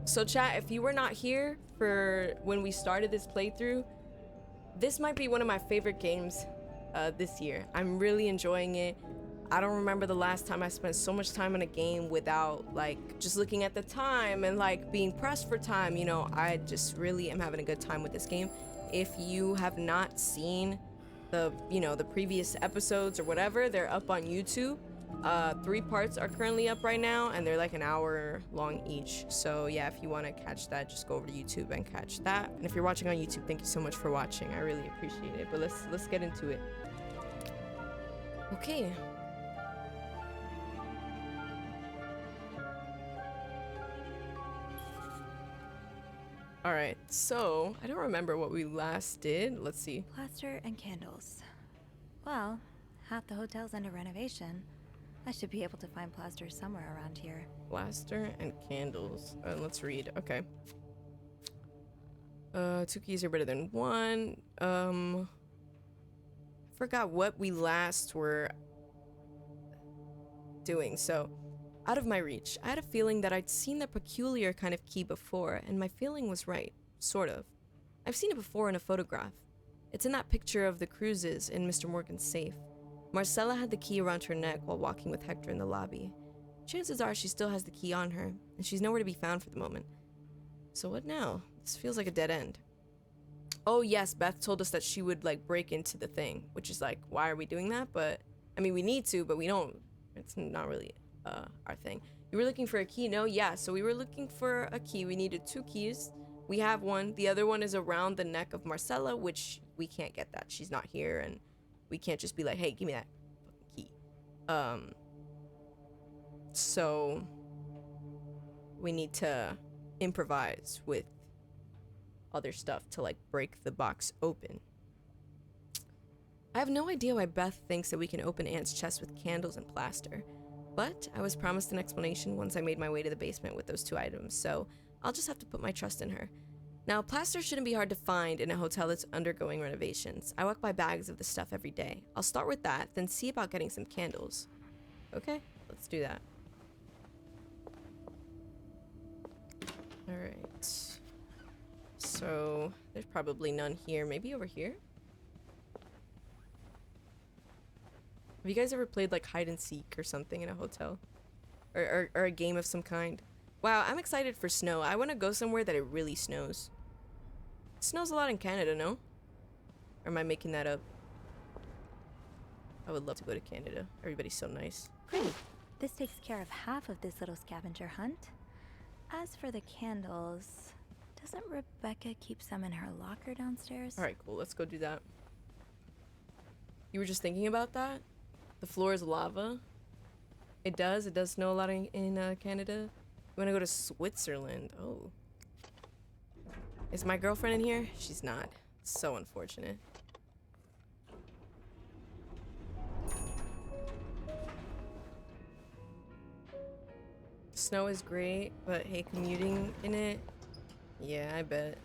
So chat, if you were not here for when we started this playthrough, this might be one of my favorite games this year. I'm really enjoying it. I don't remember the last time I spent so much time in a game without like just looking at the time and like being pressed for time. You know, I just really am having a good time with this game. If you have not seen the, you know, the previous episodes or whatever, they're up on YouTube. 3 parts are currently up right now, and they're like an hour long each. So yeah, if you want to catch that, just go over to YouTube and catch that. And if you're watching on YouTube, thank you so much for watching. I really appreciate it. But let's get into it. Okay. All right. So I don't remember what we last did. Let's see. Plaster and candles. Well, half the hotel's under renovation. I should be able to find plaster somewhere around here. Plaster and candles. Let's read. Okay. 2 keys are better than 1. I forgot what we last were doing. So, out of my reach. I had a feeling that I'd seen that peculiar kind of key before, and my feeling was right. Sort of. I've seen it before in a photograph. It's in that picture of the cruises in Mr. Morgan's safe. Marcella had the key around her neck while walking with Hector in the lobby. Chances are she still has the key on her, and she's nowhere to be found for the moment. So what now? This feels like a dead end. Oh yes, Beth told us that she would like break into the thing, which is like, why are we doing that? But, I mean, we need to, but we don't. It's not really our thing. You were looking for a key? No? Yeah, so we were looking for a key. We needed 2 keys. We have one. The other one is around the neck of Marcella, which we can't get that. She's not here, and we can't just be like, hey, give me that fucking key. So we need to improvise with other stuff to like break the box open. I have no idea why Beth thinks that we can open Aunt's chest with candles and plaster, but I was promised an explanation once I made my way to the basement with those 2 items, so I'll just have to put my trust in her. Now, plaster shouldn't be hard to find in a hotel that's undergoing renovations. I walk by bags of the stuff every day. I'll start with that, then see about getting some candles. Okay, let's do that. Alright. So, there's probably none here. Maybe over here? Have you guys ever played like hide and seek or something in a hotel? Or a game of some kind? Wow, I'm excited for snow. I want to go somewhere that it really snows. It snows a lot in Canada, no? Or am I making that up? I would love to go to Canada. Everybody's so nice. Great. This takes care of half of this little scavenger hunt. As for the candles, doesn't Rebecca keep some in her locker downstairs? Alright, cool. Let's go do that. You were just thinking about that? The floor is lava. It does snow a lot in Canada. You want to go to Switzerland? Oh. Is my girlfriend in here? She's not. So unfortunate. Snow is great, but hey, commuting in it? Yeah, I bet.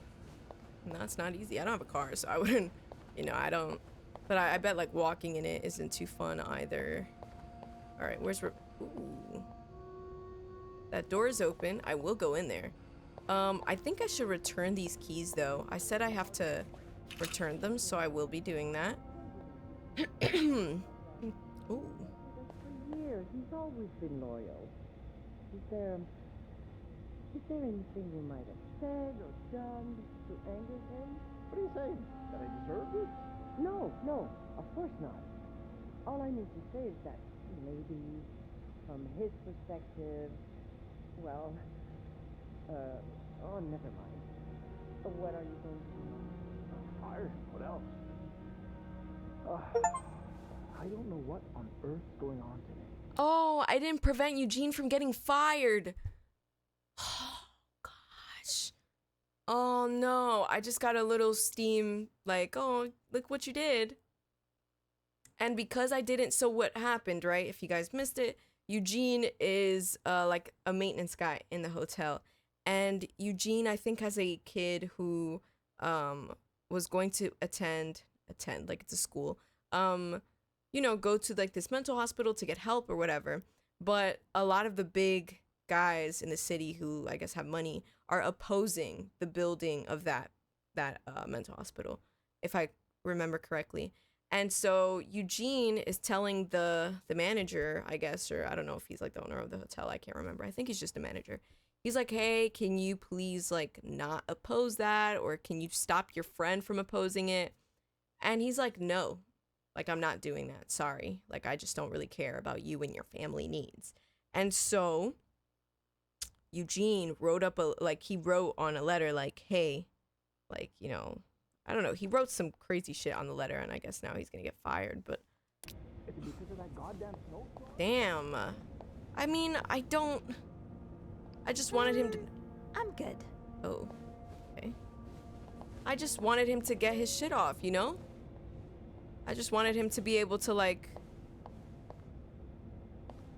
No, it's not easy. I don't have a car, so I wouldn't, you know, I don't. But I bet like walking in it isn't too fun either. All right, where's... Ooh. That door is open. I will go in there. I think I should return these keys though. I said I have to return them, so I will be doing that. Ooh. For years, he's always been loyal. Is there anything you might have said or done to anger him? What are you saying? That I deserved it? No, of course not. All I need to say is that maybe, from his perspective, well, oh, never mind. What are you going to do? Fired. What else? I don't know what on earth's going on today. Oh, I didn't prevent Eugene from getting fired. Oh, gosh. Oh, no. I just got a little steam, like, oh, look what you did. And because I didn't, so what happened, right? If you guys missed it, Eugene is like a maintenance guy in the hotel. And Eugene, I think, has a kid who was going to attend, like it's a school, you know, go to like this mental hospital to get help or whatever. But a lot of the big guys in the city who I guess have money are opposing the building of that mental hospital, if I remember correctly. And so Eugene is telling the manager, I guess, or I don't know if he's like the owner of the hotel. I can't remember. I think he's just a manager. He's like, hey, can you please like not oppose that? Or can you stop your friend from opposing it? And he's like, no, like I'm not doing that. Sorry. Like I just don't really care about you and your family needs. And so Eugene wrote he wrote on a letter like, hey, like, you know, I don't know. He wrote some crazy shit on the letter, and I guess now he's gonna get fired, but... Damn. I mean, I just wanted him to... I'm good. Oh. Okay. I just wanted him to get his shit off, you know? I just wanted him to be able to, like...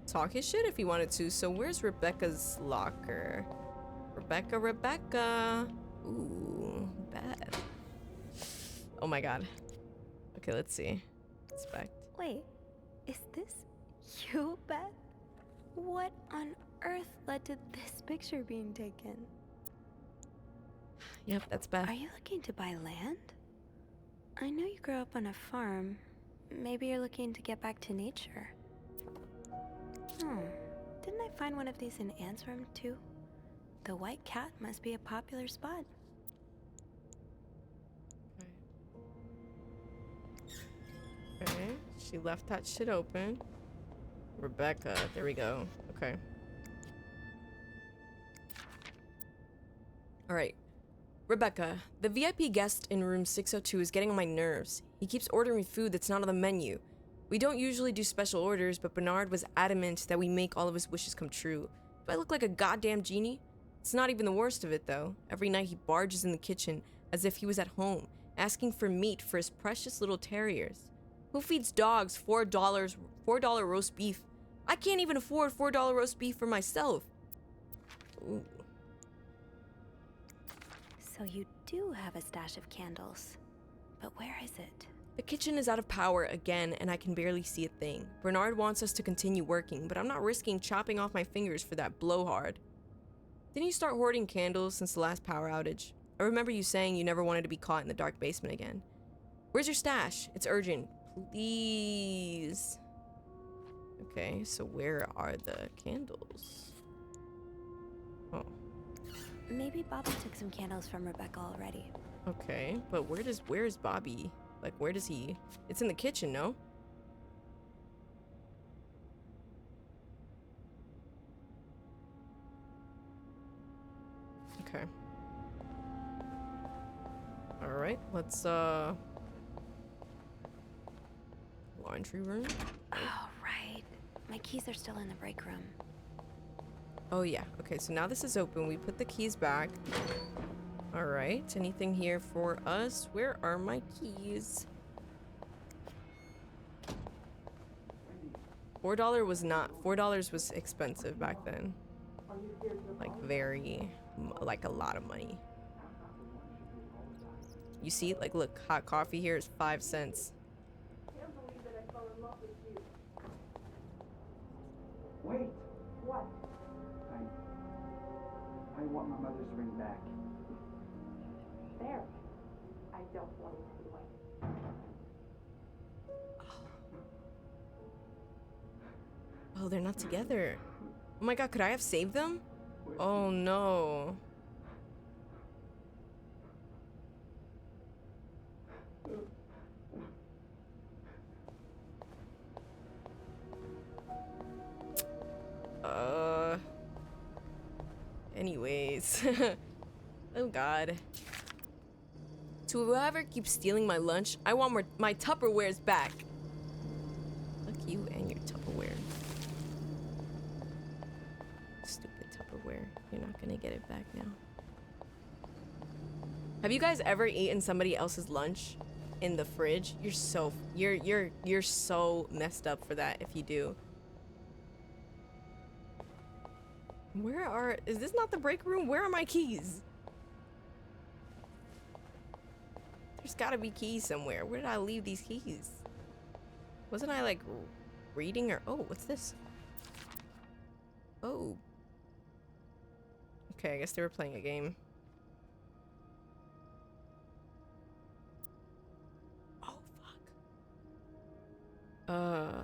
talk his shit if he wanted to. So where's Rebecca's locker? Rebecca. Ooh, bad. Oh my god. Okay, let's see. Inspect. Wait, is this you, Beth? What on earth led to this picture being taken? Yep, that's Beth. Are you looking to buy land? I know you grew up on a farm. Maybe you're looking to get back to nature. Didn't I find one of these in Anne's room too? The White Cat must be a popular spot. Okay, she left that shit open. Rebecca, there we go. Okay. Alright. Rebecca, the VIP guest in room 602 is getting on my nerves. He keeps ordering food that's not on the menu. We don't usually do special orders, but Bernard was adamant that we make all of his wishes come true. Do I look like a goddamn genie? It's not even the worst of it, though. Every night he barges in the kitchen as if he was at home, asking for meat for his precious little terriers. Who feeds dogs $4 roast beef? I can't even afford $4 roast beef for myself. Ooh. So you do have a stash of candles. But where is it? The kitchen is out of power again, and I can barely see a thing. Bernard wants us to continue working, but I'm not risking chopping off my fingers for that blowhard. Didn't you start hoarding candles since the last power outage? I remember you saying you never wanted to be caught in the dark basement again. Where's your stash? It's urgent. Please. Okay, so where are the candles? Oh. Maybe Bobby took some candles from Rebecca already. Okay, but where is Bobby? Like, where does he... It's in the kitchen, no? Okay. Alright, let's, laundry room? Oh, right. My keys are still in the break room. Oh, yeah. Okay, so now this is open. We put the keys back. Alright, anything here for us? Where are my keys? $4 was not... $4 was expensive back then. Like, very... like, a lot of money. You see? Like, look, hot coffee here is 5 cents. Wait! What? I want my mother's ring back. There. I don't want it anyway. Oh, they're not together. Oh my god, could I have saved them? Oh no. Anyways. Oh god. To whoever keeps stealing my lunch, I want my Tupperwares back. Fuck you and your Tupperware. Stupid Tupperware. You're not gonna get it back now. Have you guys ever eaten somebody else's lunch in the fridge? You're so messed up for that if you do. Is this not the break room? Where are my keys? There's gotta be keys somewhere. Where did I leave these keys? Wasn't I like reading or... Oh, what's this? Oh. Okay, I guess they were playing a game. Oh, fuck.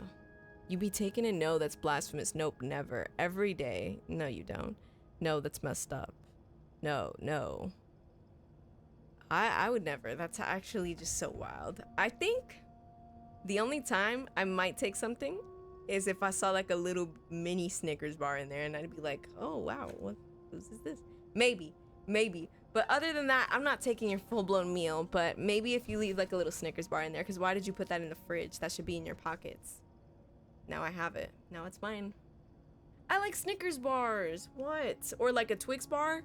You be taken in? No, that's blasphemous. Nope, never. Every day. No, you don't. No, that's messed up. No, no. I would never. That's actually just so wild. I think the only time I might take something is if I saw like a little mini Snickers bar in there and I'd be like, oh wow, what is this? Maybe. But other than that, I'm not taking your full-blown meal, but maybe if you leave like a little Snickers bar in there, because why did you put that in the fridge? That should be in your pockets. Now I have it. Now it's mine. I like Snickers bars. What? Or like a Twix bar?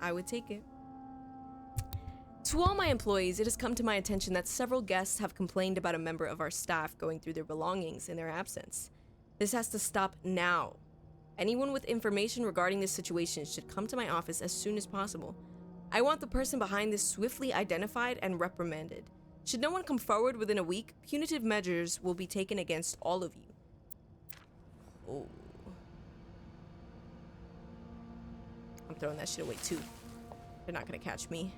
I would take it. To all my employees, it has come to my attention that several guests have complained about a member of our staff going through their belongings in their absence. This has to stop now. Anyone with information regarding this situation should come to my office as soon as possible. I want the person behind this swiftly identified and reprimanded. Should no one come forward within a week, punitive measures will be taken against all of you. Oh. I'm throwing that shit away too. They're not gonna catch me.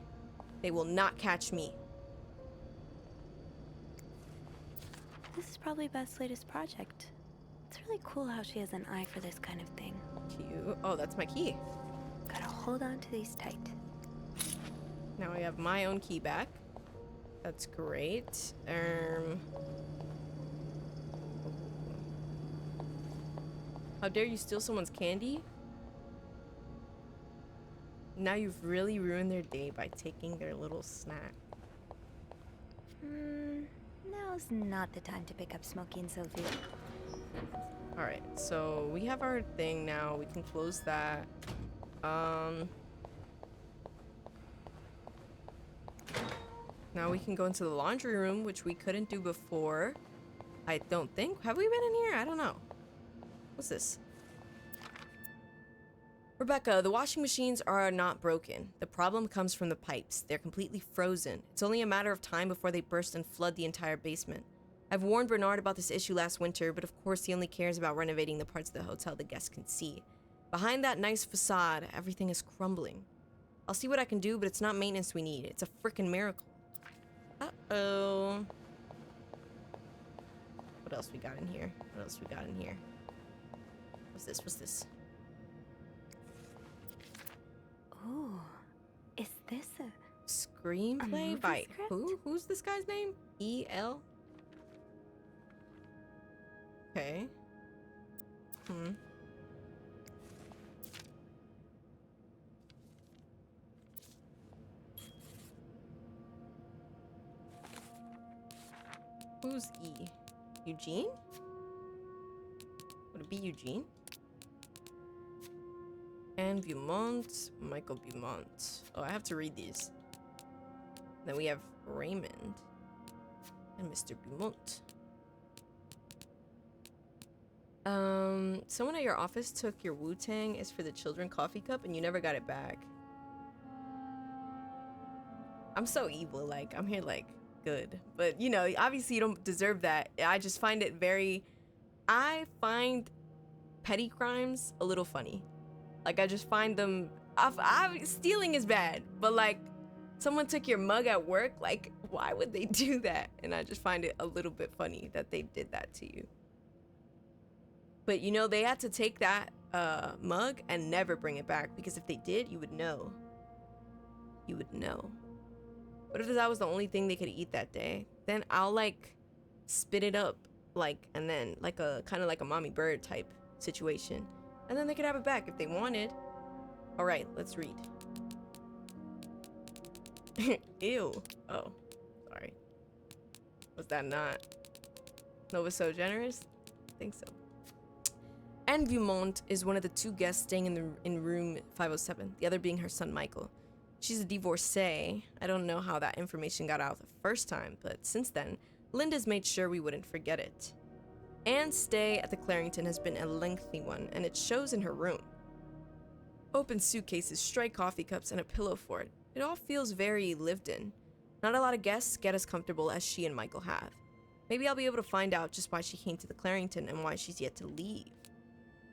They will not catch me. This is probably Beth's latest project. It's really cool how she has an eye for this kind of thing. Cute. Oh, that's my key. Gotta hold on to these tight. Now I have my own key back. That's great. How dare you steal someone's candy? Now you've really ruined their day by taking their little snack. Now's not the time to pick up Smokey and Sophie. Alright, so we have our thing now. We can close that. Now we can go into the laundry room, which we couldn't do before. I don't think. Have we been in here? I don't know. What's this? Rebecca, the washing machines are not broken. The problem comes from the pipes. They're completely frozen. It's only a matter of time before they burst and flood the entire basement. I've warned Bernard about this issue last winter, but of course he only cares about renovating the parts of the hotel the guests can see. Behind that nice facade, everything is crumbling. I'll see what I can do, but it's not maintenance we need. It's a frickin' miracle. Uh-oh. What else we got in here? What's this? Ooh, is this a Screenplay movie by script? who? Who's this guy's name? E.L.? Okay. Who's E? Eugene? Would it be Eugene? Anne Beaumont, Michael Beaumont. Oh, I have to read these. Then we have Raymond and Mr. Beaumont. Someone at your office took your Wu-Tang is for the children coffee cup and you never got it back. I'm so evil, like, I'm here like, good. But, you know, obviously you don't deserve that. I just find it I find petty crimes a little funny. Like, I just find them, stealing is bad, but like, someone took your mug at work, like, why would they do that? And I just find it a little bit funny that they did that to you. But, you know, they had to take that mug and never bring it back, because if they did, you would know. You would know. What if that was the only thing they could eat that day? Then I'll, like, spit it up, like, and then, like, kind of like a mommy bird type situation. And then they could have it back if they wanted. All right, let's read. Ew. Oh, sorry. Was that not? Nova so generous? I think so. Anne Beaumont is one of the two guests staying in room 507, the other being her son Michael. She's a divorcee. I don't know how that information got out the first time, but since then, Linda's made sure we wouldn't forget it. Anne's stay at the Clarington has been a lengthy one, and it shows in her room. Open suitcases, stray coffee cups, and a pillow fort. It all feels very lived in. Not a lot of guests get as comfortable as she and Michael have. Maybe I'll be able to find out just why she came to the Clarington and why she's yet to leave.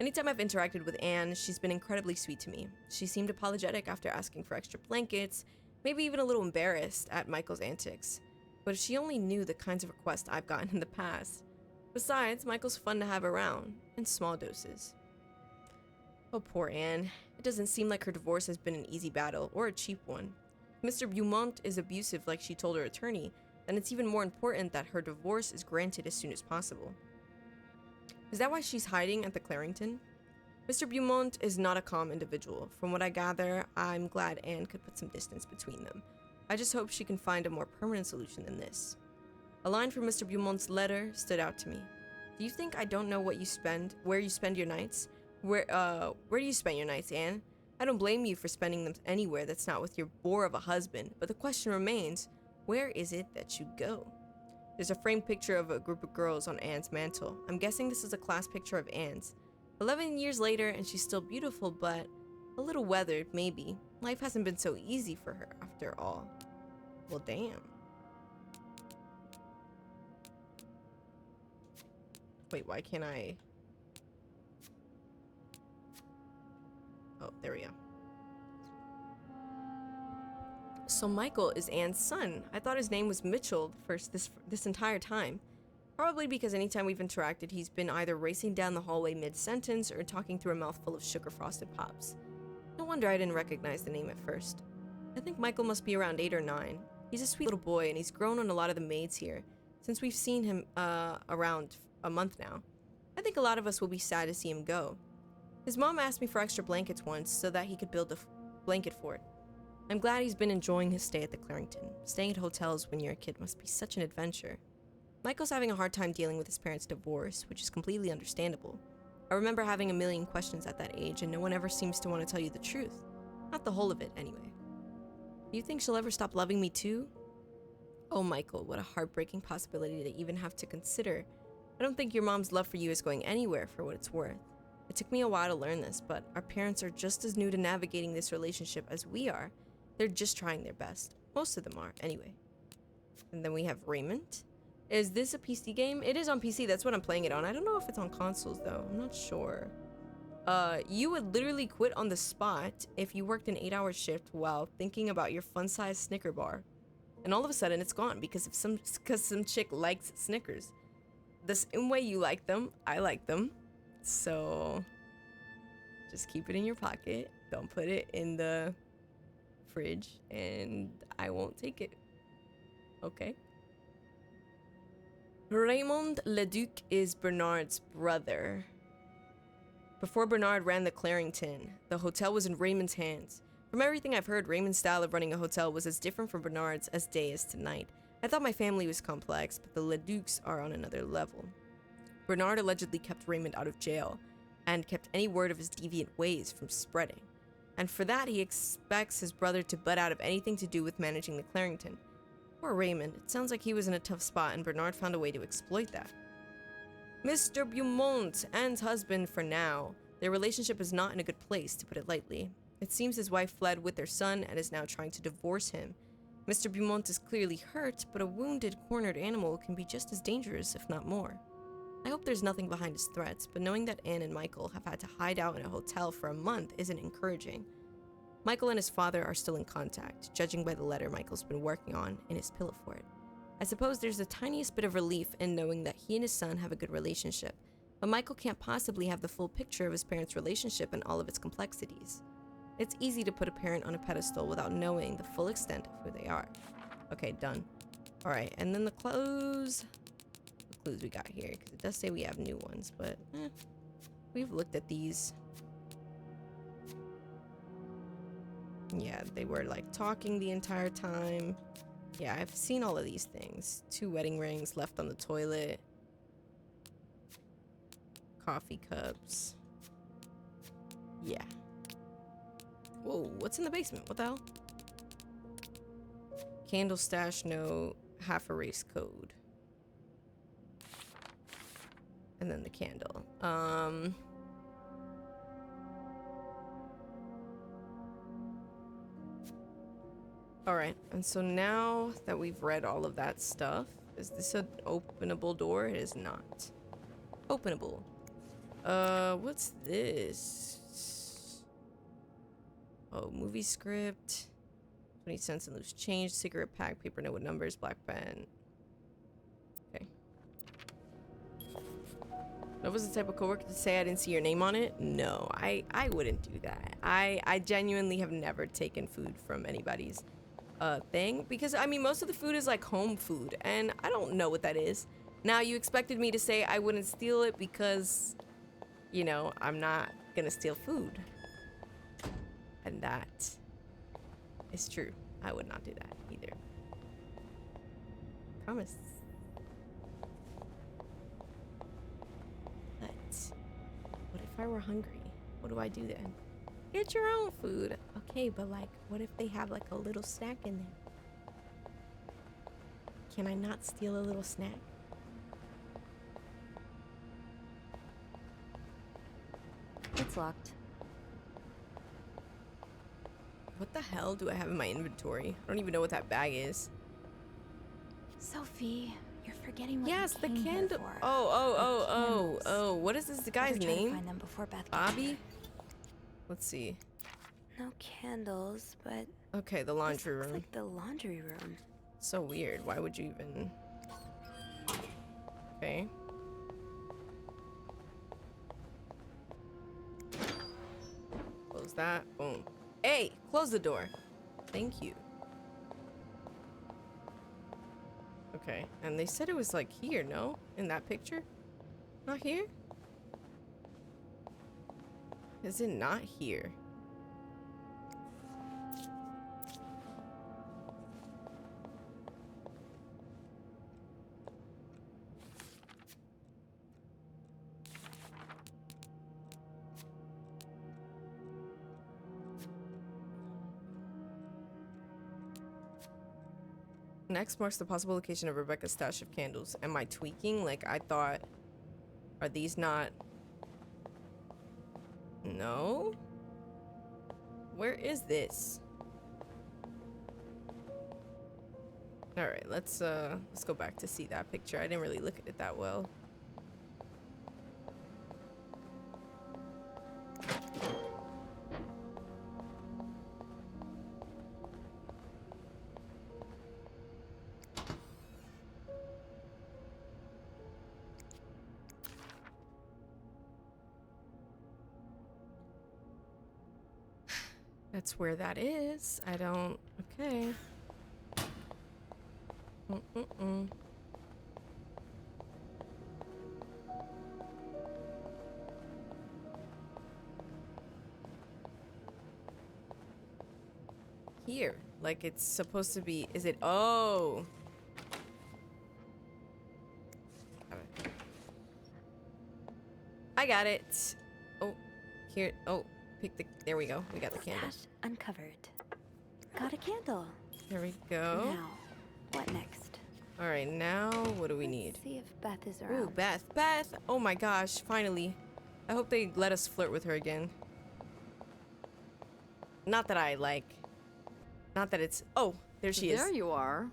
Anytime I've interacted with Anne, she's been incredibly sweet to me. She seemed apologetic after asking for extra blankets, maybe even a little embarrassed at Michael's antics. But if she only knew the kinds of requests I've gotten in the past. Besides, Michael's fun to have around, in small doses. Oh, poor Anne. It doesn't seem like her divorce has been an easy battle, or a cheap one. If Mr. Beaumont is abusive like she told her attorney, then it's even more important that her divorce is granted as soon as possible. Is that why she's hiding at the Clarington? Mr. Beaumont is not a calm individual. From what I gather, I'm glad Anne could put some distance between them. I just hope she can find a more permanent solution than this. A line from Mr. Beaumont's letter stood out to me. Do you think I don't know where you spend your nights? Where do you spend your nights, Anne? I don't blame you for spending them anywhere that's not with your bore of a husband, but the question remains, where is it that you go? There's a framed picture of a group of girls on Anne's mantle. I'm guessing this is a class picture of Anne's. 11 years later, and she's still beautiful, but a little weathered, maybe. Life hasn't been so easy for her, after all. Well, damn. Wait, why can't I... Oh, there we go. So Michael is Anne's son. I thought his name was Mitchell this entire time. Probably because anytime we've interacted, he's been either racing down the hallway mid-sentence or talking through a mouthful of sugar frosted pops. No wonder I didn't recognize the name at first. I think Michael must be around 8 or 9. He's a sweet little boy, and he's grown on a lot of the maids here, since we've seen him around a month now. I think a lot of us will be sad to see him go. His mom asked me for extra blankets once so that he could build a blanket fort. I'm glad he's been enjoying his stay at the Clarington. Staying at hotels when you're a kid must be such an adventure. Michael's having a hard time dealing with his parents' divorce, which is completely understandable. I remember having a million questions at that age, and no one ever seems to want to tell you the truth. Not the whole of it, anyway. Do you think she'll ever stop loving me too? Oh, Michael, what a heartbreaking possibility to even have to consider. I don't think your mom's love for you is going anywhere for what it's worth. It took me a while to learn this, but our parents are just as new to navigating this relationship as we are. They're just trying their best. Most of them are, anyway. And then we have Raymond. Is this a PC game? It is on PC. That's what I'm playing it on. I don't know if it's on consoles, though. I'm not sure. You would literally quit on the spot if you worked an 8-hour shift while thinking about your fun-sized Snicker bar. And all of a sudden, it's gone because some chick likes Snickers. The same way you like them, I like them. So, just keep it in your pocket. Don't put it in the fridge, and I won't take it. Okay? Raymond Leduc is Bernard's brother. Before Bernard ran the Clarington, the hotel was in Raymond's hands. From everything I've heard, Raymond's style of running a hotel was as different from Bernard's as day is to night. I thought my family was complex, but the Leducs are on another level. Bernard allegedly kept Raymond out of jail, and kept any word of his deviant ways from spreading. And for that, he expects his brother to butt out of anything to do with managing the Clarington. Poor Raymond. It sounds like he was in a tough spot, and Bernard found a way to exploit that. Mr. Beaumont, Anne's husband for now. Their relationship is not in a good place, to put it lightly. It seems his wife fled with their son and is now trying to divorce him. Mr. Beaumont is clearly hurt, but a wounded, cornered animal can be just as dangerous, if not more. I hope there's nothing behind his threats, but knowing that Anne and Michael have had to hide out in a hotel for a month isn't encouraging. Michael and his father are still in contact, judging by the letter Michael's been working on in his pillow fort. I suppose there's the tiniest bit of relief in knowing that he and his son have a good relationship, but Michael can't possibly have the full picture of his parents' relationship and all of its complexities. It's easy to put a parent on a pedestal without knowing the full extent of who they are. Okay, done. Alright, and then the clues we got here, because it does say we have new ones, but we've looked at these. Yeah, they were like talking the entire time. Yeah, I've seen all of these things. 2 wedding rings left on the toilet. Coffee cups. Yeah. Whoa, what's in the basement? What the hell? Candle stash note, half erase code. And then the candle. Alright, and so now that we've read all of that stuff, is this an openable door? It is not. Openable. What's this? Oh, movie script. 20 cents and loose change, cigarette pack, paper note with numbers, black pen. Okay. That was the type of coworker to say I didn't see your name on it? No, I wouldn't do that. I genuinely have never taken food from anybody's thing because I mean most of the food is like home food and I don't know what that is. Now you expected me to say I wouldn't steal it because, you know, I'm not gonna steal food. And that is true. I would not do that either. Promise. But what if I were hungry? What do I do then? Get your own food. Okay, but like, what if they have like a little snack in there? Can I not steal a little snack? It's locked. What the hell do I have in my inventory? I don't even know what that bag is. Sophie, you're forgetting what Yes, you the came here candle. for. Oh. What is this guy's Better try to name? find them before Beth gets Bobby? here. Let's see. No candles, but Okay, the this laundry looks room. like the laundry room. So weird. Why would you even... Okay. Close that. Boom. Hey, close the door. Thank you. Okay, and they said it was like here, no? In that picture? Not here? Is it not here? Next marks the possible location of Rebecca's stash of candles. Am I tweaking? Like, I thought... Are these not... No? Where is this? Alright, let's go back to see that picture. I didn't really look at it that well. That's where that is. I don't... Okay. Here. Like it's supposed to be... Is it... Oh! I got it. Oh. Here. Oh. Pick the... There we go. We got the candle. Stash uncovered. Got a candle. There we go. Now, what next? All right, now what do we Let's need? see if Beth is Ooh, around. Beth. Beth! Oh my gosh, finally. I hope they let us flirt with her again. Not that I like... Not that it's... Oh, there she is. There you are.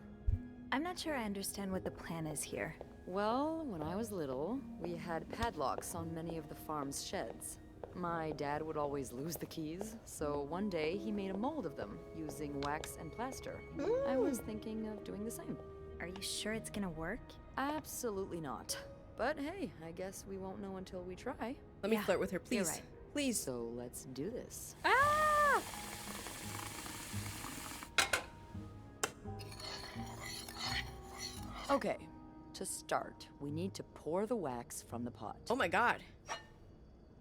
I'm not sure I understand what the plan is here. Well, when I was little, we had padlocks on many of the farm's sheds. My dad would always lose the keys, so one day he made a mold of them using wax and plaster. I was thinking of doing the same. Are you sure it's gonna work? Absolutely not. But hey, I guess we won't know until we try. Let me Yeah, flirt with her, you're please. right. Please. So let's do this. Ah! Okay, to start, we need to pour the wax from the pot. Oh my god.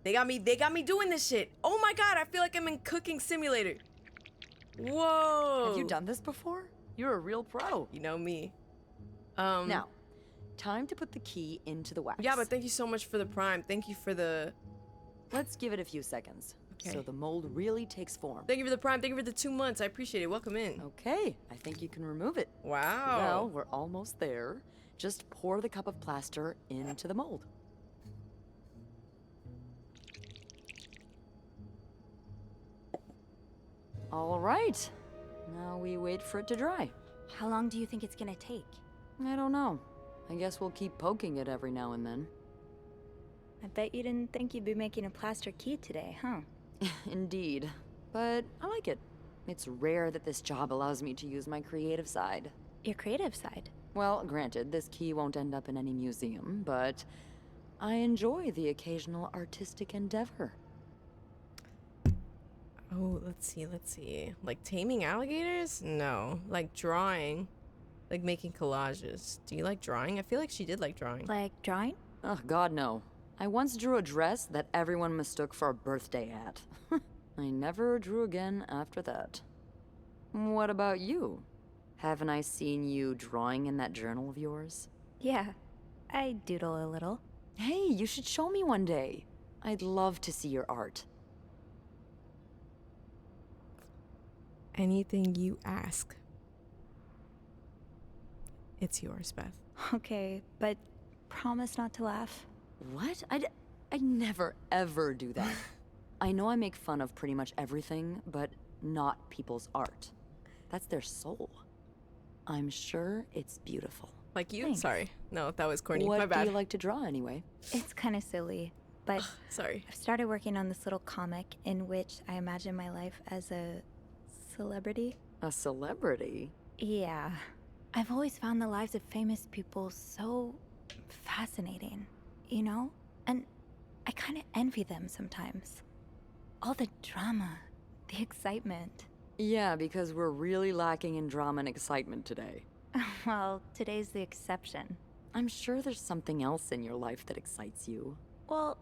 They got me doing this shit. Oh my god, I feel like I'm in Cooking Simulator. Whoa. Have you done this before? You're a real pro. You know me. Now, time to put the key into the wax. Yeah, but thank you so much for the prime. Thank you for the... Let's give it a few seconds. Okay. So the mold really takes form. Thank you for the prime. Thank you for the 2 months. I appreciate it. Welcome in. Okay, I think you can remove it. Wow. Well, we're almost there. Just pour the cup of plaster into the mold. All right. Now we wait for it to dry. How long do you think it's gonna take? I don't know. I guess we'll keep poking it every now and then. I bet you didn't think you'd be making a plaster key today, huh? Indeed. But I like it. It's rare that this job allows me to use my creative side. Your creative side. Well, granted, this key won't end up in any museum, but I enjoy the occasional artistic endeavor. Oh, let's see. Like taming alligators? No. Like drawing. Like making collages. Do you like drawing? I feel like she did like drawing. Like drawing? Oh, God, no. I once drew a dress that everyone mistook for a birthday hat. I never drew again after that. What about you? Haven't I seen you drawing in that journal of yours? Yeah, I doodle a little. Hey, you should show me one day. I'd love to see your art. Anything you ask. It's yours, Beth. Okay, but promise not to laugh. What? I never, ever do that. I know I make fun of pretty much everything, but not people's art. That's their soul. I'm sure it's beautiful. Like you? Thanks. Sorry. No, that was corny. What My bad. do you like to draw anyway? It's kind of silly, but Sorry. I've started working on this little comic in which I imagine my life as a celebrity. A celebrity? Yeah. I've always found the lives of famous people so fascinating, you know? And I kind of envy them sometimes. All the drama, the excitement. Yeah, because we're really lacking in drama and excitement today. Well, today's the exception. I'm sure there's something else in your life that excites you. Well,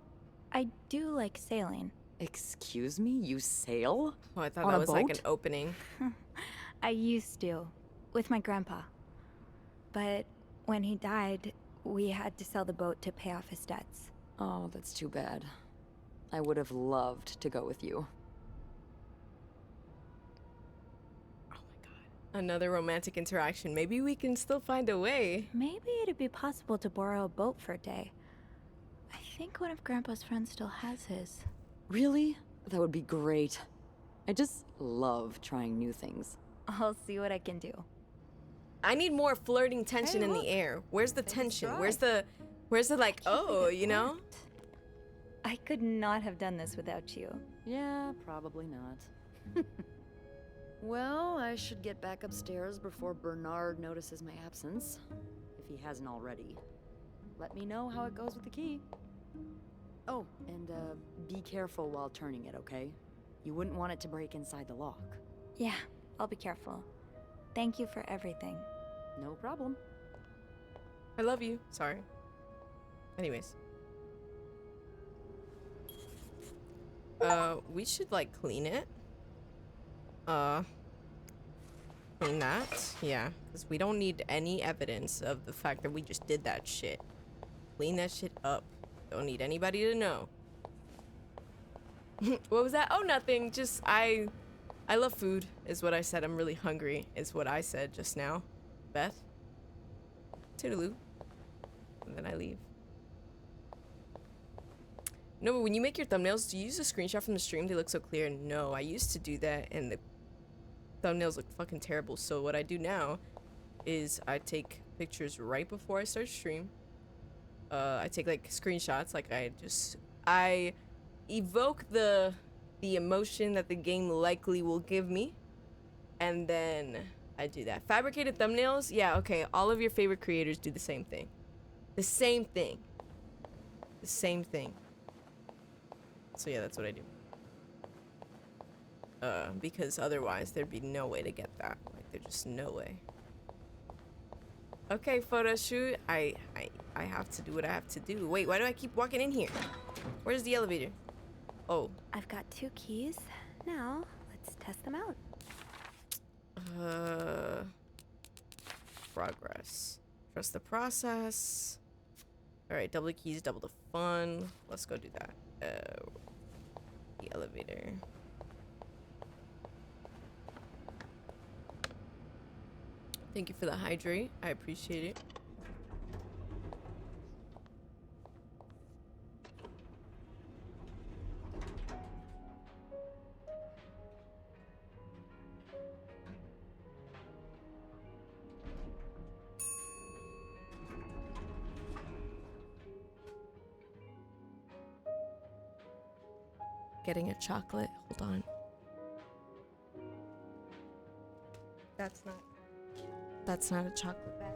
I do like sailing. Excuse me? You sail? Oh, I thought On that a was like boat? an opening. I used to, with my grandpa. But when he died, we had to sell the boat to pay off his debts. Oh, that's too bad. I would have loved to go with you. Oh my god. Another romantic interaction. Maybe we can still find a way. Maybe it'd be possible to borrow a boat for a day. I think one of Grandpa's friends still has his. Really? That would be great. I just love trying new things. I'll see what I can do. I need more flirting tension Hey, in look. the air. Where's the Nice tension? try. Where's the like, oh, you know? I could not have done this without you. Yeah, probably not. Well, I should get back upstairs before Bernard notices my absence, if he hasn't already. Let me know how it goes with the key. Oh, and be careful while turning it, okay? You wouldn't want it to break inside the lock. Yeah, I'll be careful. Thank you for everything. No problem. I love you. Sorry. Anyways. We should like clean it. Clean that. Yeah, because we don't need any evidence of the fact that we just did that shit. Clean that shit up. Don't need anybody to know. What was that? Oh, nothing. Just I love food is what I said. I'm really hungry is what I said just now. Beth. Toodaloo. And then I leave. No, but when you make your thumbnails, do you use a screenshot from the stream? They look so clear. No, I used to do that and the thumbnails look fucking terrible. So what I do now is I take pictures right before I start stream. I take like screenshots, like I evoke the emotion that the game likely will give me, and then I do that. Fabricated thumbnails, yeah, okay. All of your favorite creators do the same thing. The same thing. The same thing. So yeah, that's what I do. Because otherwise there'd be no way to get that. Like there's just no way. Okay, photo shoot. I have to do what I have to do. Wait, why do I keep walking in here? Where's the elevator? Oh. I've got 2 keys. Now, let's test them out. Progress. Trust the process. Alright, double the keys, double the fun. Let's go do that. The elevator. Thank you for the hydrate. I appreciate it. getting a chocolate. Hold on. That's not a chocolate bag.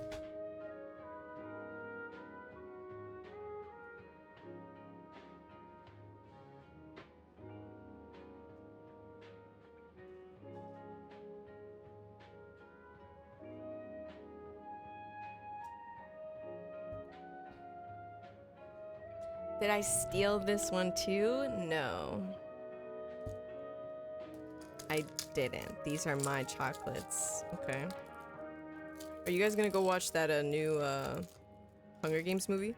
Did I steal this one too? No. I didn't. These are my chocolates. Okay. Are you guys gonna go watch that new Hunger Games movie?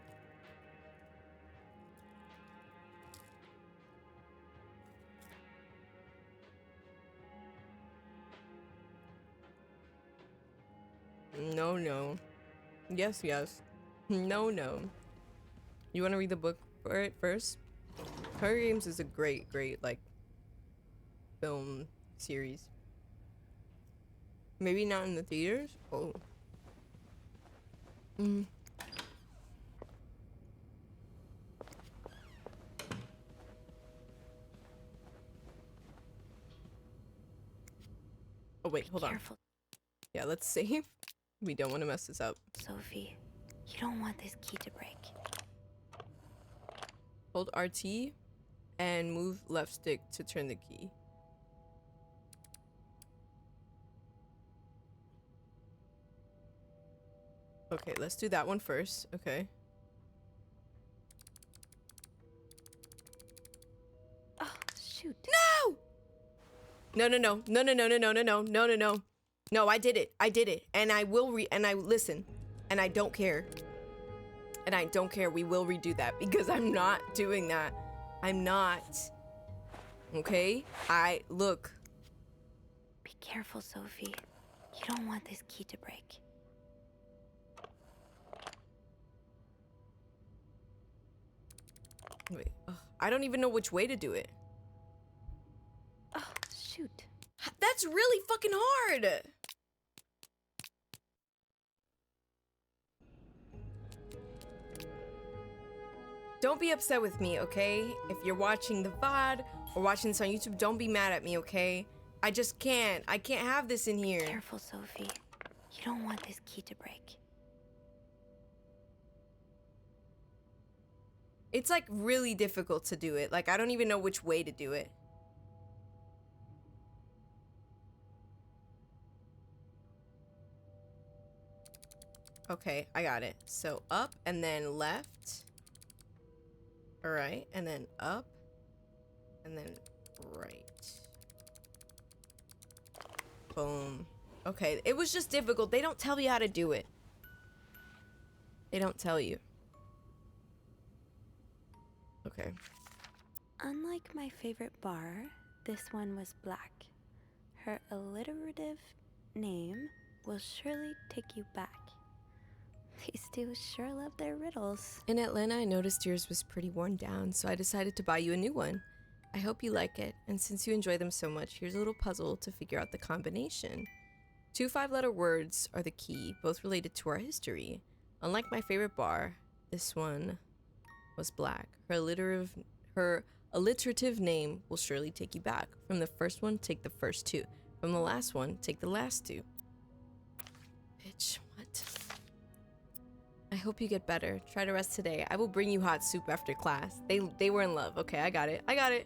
No, no. Yes, yes. No, no. You want to read the book for it first? Hunger Games is a great, like, film series. Maybe not in the theaters? Oh. Mm. Oh, wait, hold on. Careful, Yeah, let's save. We don't want to mess this up. Sophie. You don't want this key to break. Hold RT and move left stick to turn the key. Okay, let's do that one first. Okay. Oh, shoot. No! No, no, no. No, no, no, no, no, no, no, no, no, no. No, I did it. I did it. And I will listen. And I don't care. And I don't care. We will redo that because I'm not doing that. I'm not. Okay? Look. Be careful, Sophie. You don't want this key to break. Wait. Ugh, I don't even know which way to do it. Oh, shoot. That's really fucking hard. Don't be upset with me, okay? If you're watching the VOD or watching this on YouTube, don't be mad at me, okay? I just can't. I can't have this in here. Careful, Sophie. You don't want this key to break. It's like really difficult to do it. Like I don't even know which way to do it. Okay, I got it. So up and then left. All right, and then up and then right. Boom. Okay, it was just difficult. They don't tell you how to do it. They don't tell you. Okay. Unlike my favorite bar, this one was black. Her alliterative name will surely take you back. These two sure love their riddles. In Atlanta, I noticed yours was pretty worn down, so I decided to buy you a new one. I hope you like it, and since you enjoy them so much, here's a little puzzle to figure out the combination. 2 5-letter words are the key, both related to our history. Unlike my favorite bar, this one was black. Her alliterative name will surely take you back. From the first one, take the first 2. From the last one, take the last 2. Bitch, what? I hope you get better. Try to rest today. I will bring you hot soup after class. They were in love. Okay, I got it. I got it.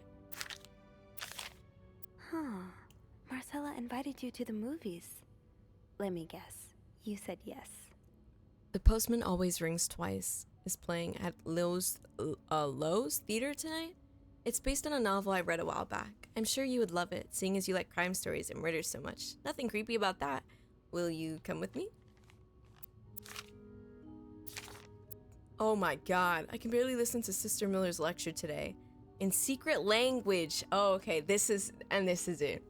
Huh. Marcella invited you to the movies. Let me guess. You said yes. The Postman Always Rings Twice is playing at Lowe's Theater tonight. It's based on a novel I read a while back. I'm sure you would love it, seeing as you like crime stories and murders so much. Nothing creepy about that. Will you come with me? Oh my god, I can barely listen to Sister Miller's lecture today. In secret language. Oh, okay, this is it.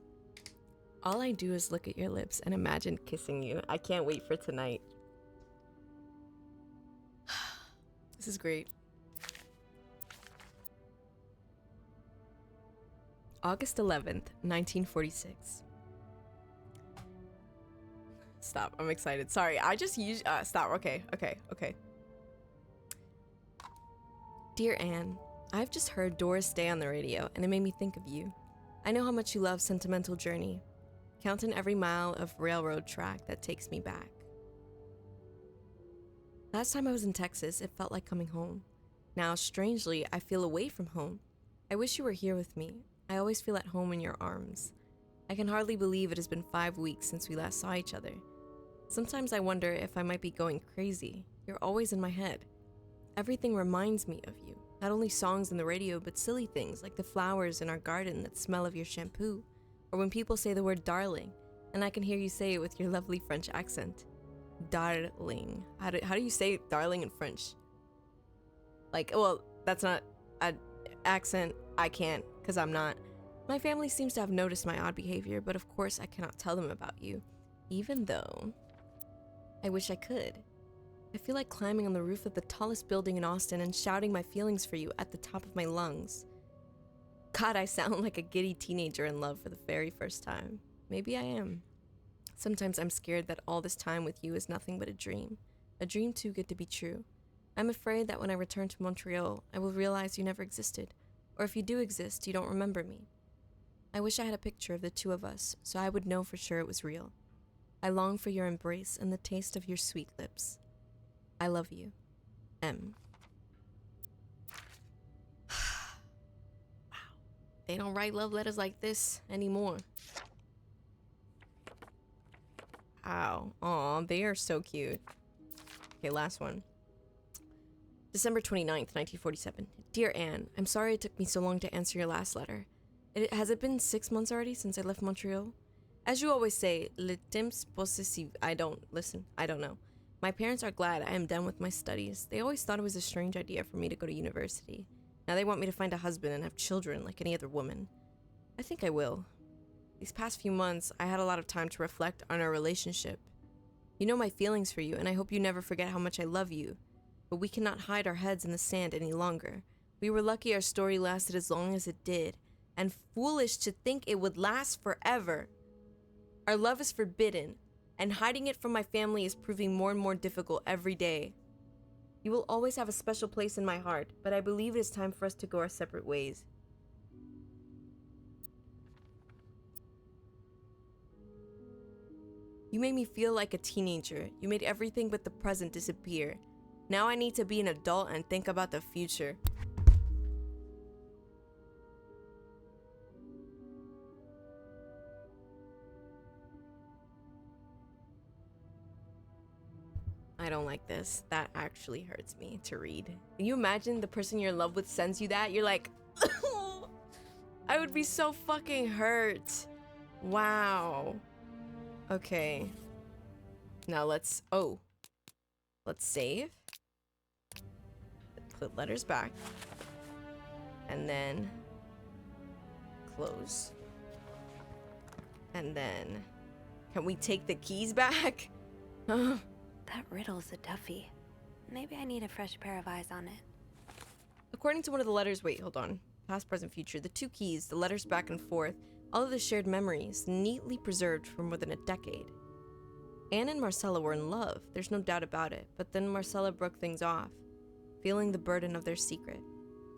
All I do is look at your lips and imagine kissing you. I can't wait for tonight. This is great. August 11th, 1946. Stop, I'm excited. Sorry, I just used, stop, okay. Dear Anne, I've just heard Doris Day on the radio, and it made me think of you. I know how much you love Sentimental Journey. Counting every mile of railroad track that takes me back. Last time I was in Texas, it felt like coming home. Now, strangely, I feel away from home. I wish you were here with me. I always feel at home in your arms. I can hardly believe it has been 5 weeks since we last saw each other. Sometimes I wonder if I might be going crazy. You're always in my head. Everything reminds me of you. Not only songs on the radio, but silly things like the flowers in our garden that smell of your shampoo. Or when people say the word darling, and I can hear you say it with your lovely French accent. Darling. How do you say darling in French? Like, well, that's not an accent. I can't, because I'm not. My family seems to have noticed my odd behavior, but of course I cannot tell them about you. Even though I wish I could. I feel like climbing on the roof of the tallest building in Austin and shouting my feelings for you at the top of my lungs. God, I sound like a giddy teenager in love for the very first time. Maybe I am. Sometimes I'm scared that all this time with you is nothing but a dream too good to be true. I'm afraid that when I return to Montreal, I will realize you never existed, or if you do exist, you don't remember me. I wish I had a picture of the two of us, so I would know for sure it was real. I long for your embrace and the taste of your sweet lips. I love you. M. Wow. They don't write love letters like this anymore. Wow. Aw, they are so cute. Okay, last one. December 29th, 1947. Dear Anne, I'm sorry it took me so long to answer your last letter. Has it been 6 months already since I left Montreal? As you always say, le temps possessif. I don't know. My parents are glad I am done with my studies. They always thought it was a strange idea for me to go to university. Now they want me to find a husband and have children like any other woman. I think I will. These past few months, I had a lot of time to reflect on our relationship. You know my feelings for you, and I hope you never forget how much I love you. But we cannot hide our heads in the sand any longer. We were lucky our story lasted as long as it did, and foolish to think it would last forever. Our love is forbidden, and hiding it from my family is proving more and more difficult every day. You will always have a special place in my heart, but I believe it is time for us to go our separate ways. You made me feel like a teenager. You made everything but the present disappear. Now I need to be an adult and think about the future. I don't like this. That actually hurts me to read. Can you imagine the person you're in love with sends you that? You're like, I would be so fucking hurt. Wow. Okay. Now let's save. Put letters back. And then close. And then can we take the keys back? That riddle's a toughie. Maybe I need a fresh pair of eyes on it. According to one of the letters, wait, hold on. Past, present, future. The two keys, the letters back and forth, all of the shared memories, neatly preserved for more than a decade. Anne and Marcella were in love, there's no doubt about it, but then Marcella broke things off, feeling the burden of their secret.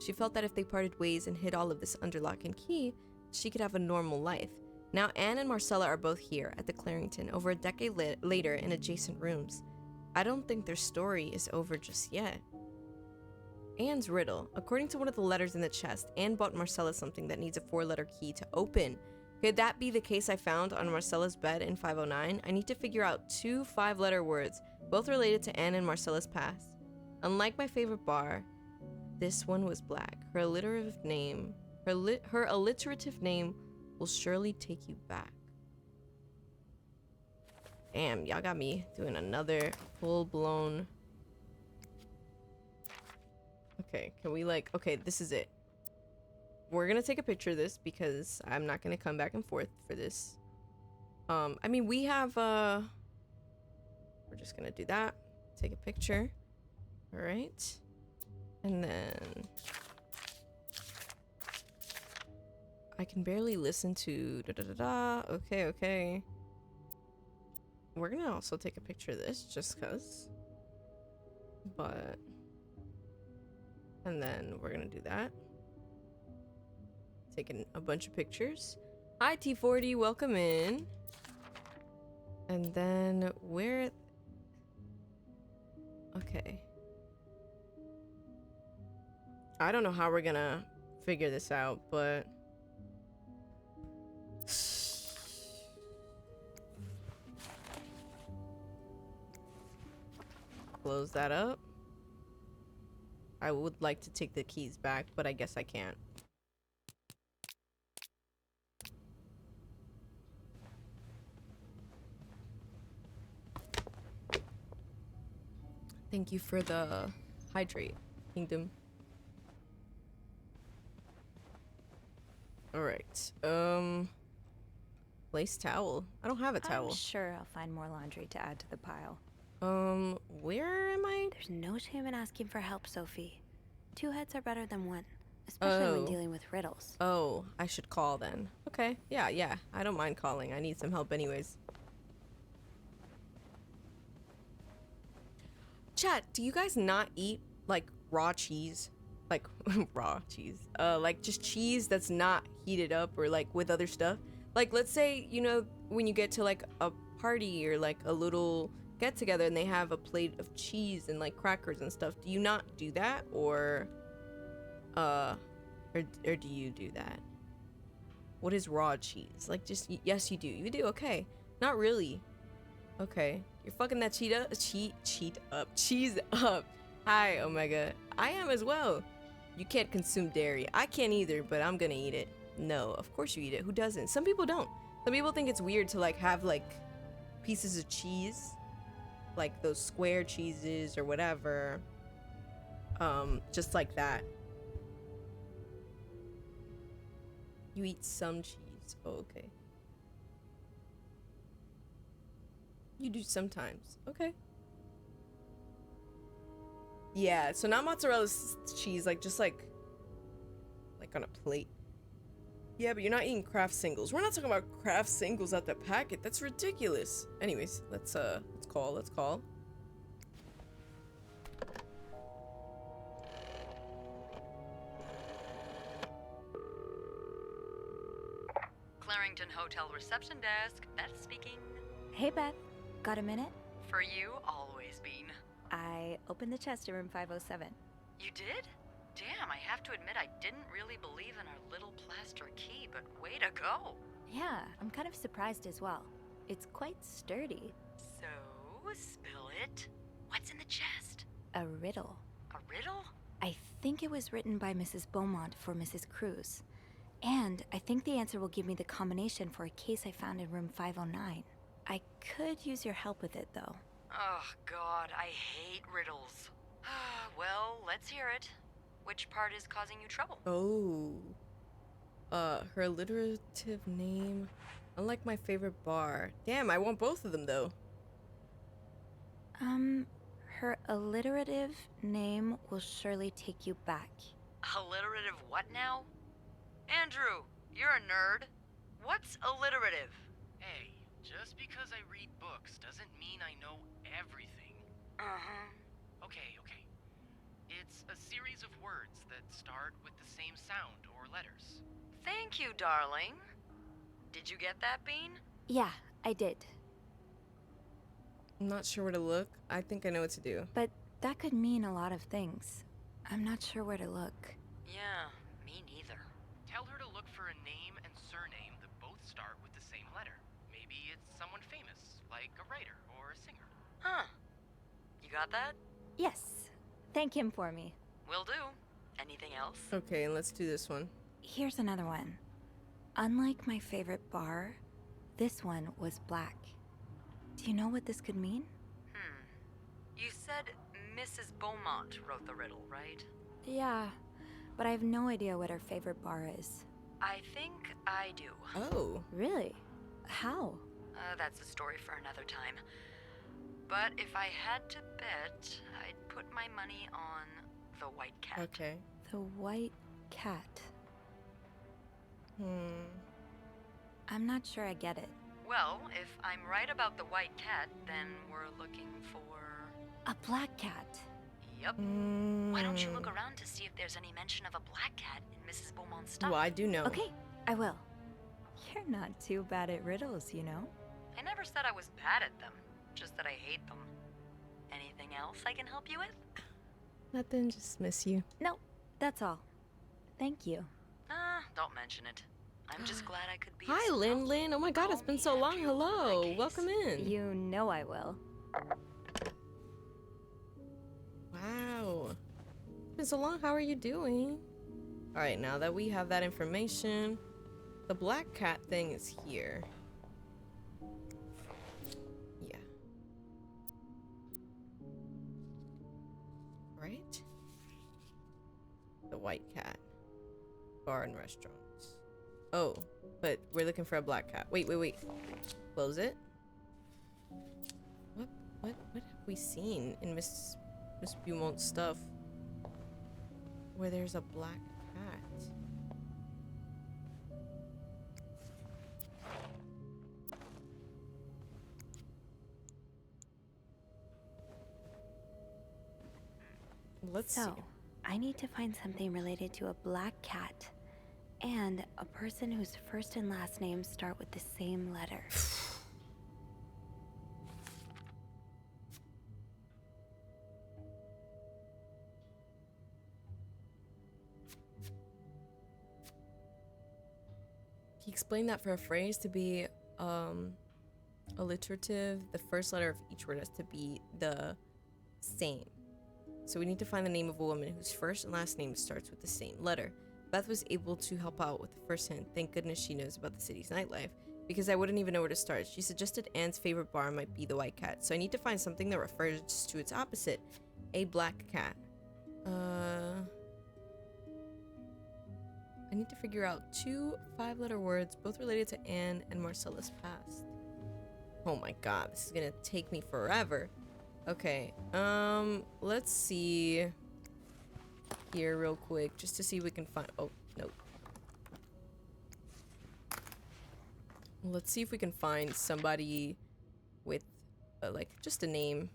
She felt that if they parted ways and hid all of this under lock and key, she could have a normal life. Now Anne and Marcella are both here at the Clarington over a decade later in adjacent rooms. I don't think their story is over just yet. Anne's riddle. According to one of the letters in the chest, Anne bought Marcella something that needs a 4-letter key to open. Could that be the case I found on Marcella's bed in 509? I need to figure out 2 5-letter words, both related to Anne and Marcella's past. Unlike my favorite bar, this one was black. Her alliterative name will surely take you back. Damn, y'all got me doing another full-blown... Okay, can we okay, this is it. We're gonna take a picture of this because I'm not gonna come back and forth for this. I mean, we have, we're just gonna do that. Take a picture. All right. And then... I can barely listen to da-da-da-da. Okay. We're gonna also take a picture of this just cause. But... And then we're gonna do that. Taking a bunch of pictures. Hi T40, welcome in. And then where... Okay. I don't know how we're gonna figure this out, but... Close that up. I would like to take the keys back, but I guess I can't. Thank you for the hydrate, Kingdom. Alright, lace towel. I don't have a towel. I'm sure I'll find more laundry to add to the pile. Where am I? There's no shame in asking for help, Sophie. 2 heads are better than 1, especially when dealing with riddles. Oh, I should call then. Okay, yeah, I don't mind calling. I need some help anyways. Chat, do you guys not eat, like, raw cheese? Like, raw cheese. Like, just cheese that's not heated up or, like, with other stuff? Like, let's say, you know, when you get to, like, a party or, like, a little get-together and they have a plate of cheese and, like, crackers and stuff. Do you not do that? Or do you do that? What is raw cheese? Like, just, yes, you do. You do, okay. Not really. Okay. You're fucking that cheese up. Hi, Omega. I am as well. You can't consume dairy. I can't either, but I'm gonna eat it. No, of course you eat it. Who doesn't? Some people don't. Some people think it's weird to, like, have, like, pieces of cheese. Like, those square cheeses or whatever. Just like that. You eat some cheese. Oh, okay. You do sometimes. Okay. Yeah, so not mozzarella cheese, like, just like on a plate. Yeah, but you're not eating Kraft singles. We're not talking about Kraft singles out the packet. That's ridiculous. Anyways, let's call. Clarington Hotel reception desk. Beth speaking. Hey, Beth. Got a minute? For you, always Bean. I opened the chest in room 507. You did? Damn, I have to admit I didn't really believe in our little plaster key, but way to go. Yeah, I'm kind of surprised as well. It's quite sturdy. So, spill it. What's in the chest? A riddle. A riddle? I think it was written by Mrs. Beaumont for Mrs. Cruz. And I think the answer will give me the combination for a case I found in room 509. I could use your help with it, though. Oh, God, I hate riddles. Well, let's hear it. Which part is causing you trouble? Oh. Her alliterative name. Unlike my favorite bar. Damn, I want both of them, though. Her alliterative name will surely take you back. Alliterative what now? Andrew, you're a nerd. What's alliterative? Hey, just because I read books doesn't mean I know everything. Uh-huh. Okay. It's a series of words that start with the same sound or letters. Thank you, darling. Did you get that, Bean? Yeah, I did. I'm not sure where to look. I think I know what to do. But that could mean a lot of things. I'm not sure where to look. Yeah, me neither. Tell her to look for a name and surname that both start with the same letter. Maybe it's someone famous, like a writer or a singer. Huh. You got that? Yes. Thank him for me. Will do. Anything else? Okay, and let's do this one. Here's another one. Unlike my favorite bar, this one was black. Do you know what this could mean? You said Mrs. Beaumont wrote the riddle, right? Yeah, but I have no idea what her favorite bar is. I think I do. Oh. Really? How? That's a story for another time. But if I had to bet, I'd put my money on the white cat. Okay. The white cat. I'm not sure I get it. Well, if I'm right about the white cat, then we're looking for... A black cat. Yep. Why don't you look around to see if there's any mention of a black cat in Mrs. Beaumont's stuff? Well, I do know. Okay, I will. You're not too bad at riddles, you know? I never said I was bad at them, just that I hate them. Anything else I can help you with? Nothing, just miss you. No, that's all. Thank you. Don't mention it. I'm just glad I could be. Hi, Lin. Oh my god, it's been so long. Hello. Welcome in. You know I will. Wow. It's been so long. How are you doing? Alright, now that we have that information, the black cat thing is here. Yeah. Right? The white cat. Bar and restaurants. Oh, but we're looking for a black cat. Wait. Close it. What have we seen in Miss Beaumont's stuff where there's a black cat? Let's see. So, I need to find something related to a black cat and a person whose first and last names start with the same letter. He explained that for a phrase to be alliterative, the first letter of each word has to be the same. So we need to find the name of a woman whose first and last name starts with the same letter. Beth was able to help out with the first hint. Thank goodness she knows about the city's nightlife, because I wouldn't even know where to start. She suggested Anne's favorite bar might be the White Cat, so I need to find something that refers to its opposite, a black cat. I need to figure out 2 5-letter words, both related to Anne and Marcella's past. Oh my god, this is gonna take me forever. Okay, let's see here real quick, just to see if we can find, oh, nope. Let's see if we can find somebody with, like, just a name.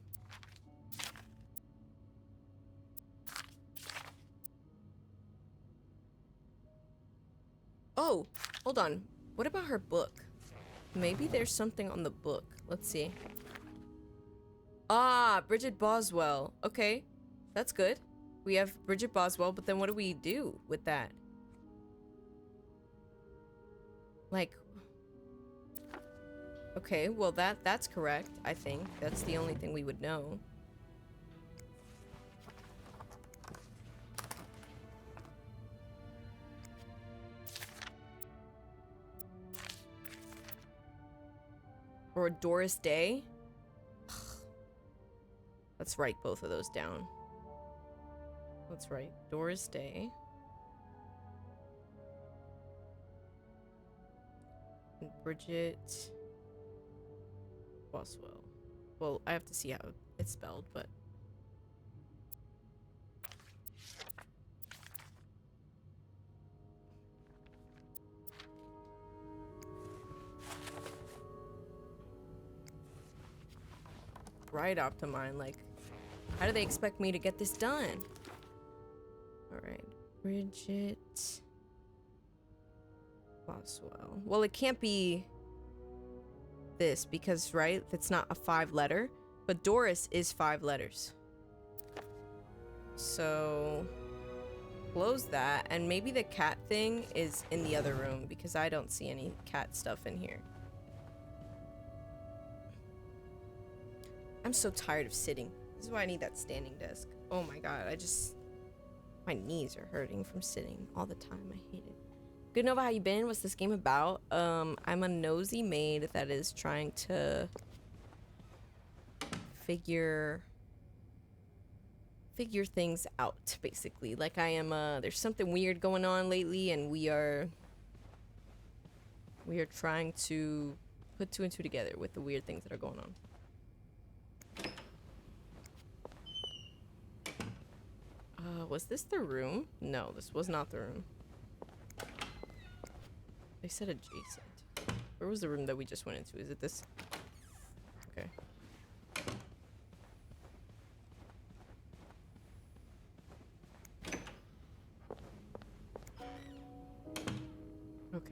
Oh, hold on. What about her book? Maybe there's something on the book. Let's see. Ah, Bridget Boswell. Okay, that's good. We have Bridget Boswell, but then what do we do with that? Like, okay, well that's correct, I think. That's the only thing we would know. Or Doris Day. Let's write both of those down. Let's write Doris Day. And Bridget Boswell. Well, I have to see how it's spelled, but... right off to mine, like, how do they expect me to get this done? Alright, Bridget Boswell. Well, it can't be this because, right, it's not a 5-letter, but Doris is 5 letters. So close that, and maybe the cat thing is in the other room because I don't see any cat stuff in here. I'm so tired of sitting. This is why I need that standing desk. Oh my god, my knees are hurting from sitting all the time. I hate it. Good Nova, how you been? What's this game about? I'm a nosy maid that is trying to figure things out, basically. Like I am, there's something weird going on lately, and we are trying to put 2 and 2 together with the weird things that are going on. Was this the room? No, this was not the room. They said adjacent. Where was the room that we just went into? Is it this? Okay.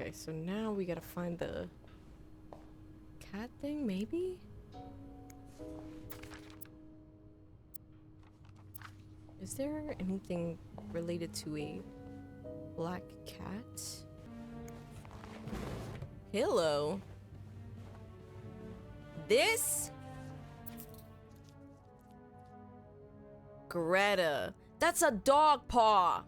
Okay, so now we gotta find the cat thing, maybe? Is there anything related to a black cat? Hello. This? Greta. That's a dog paw.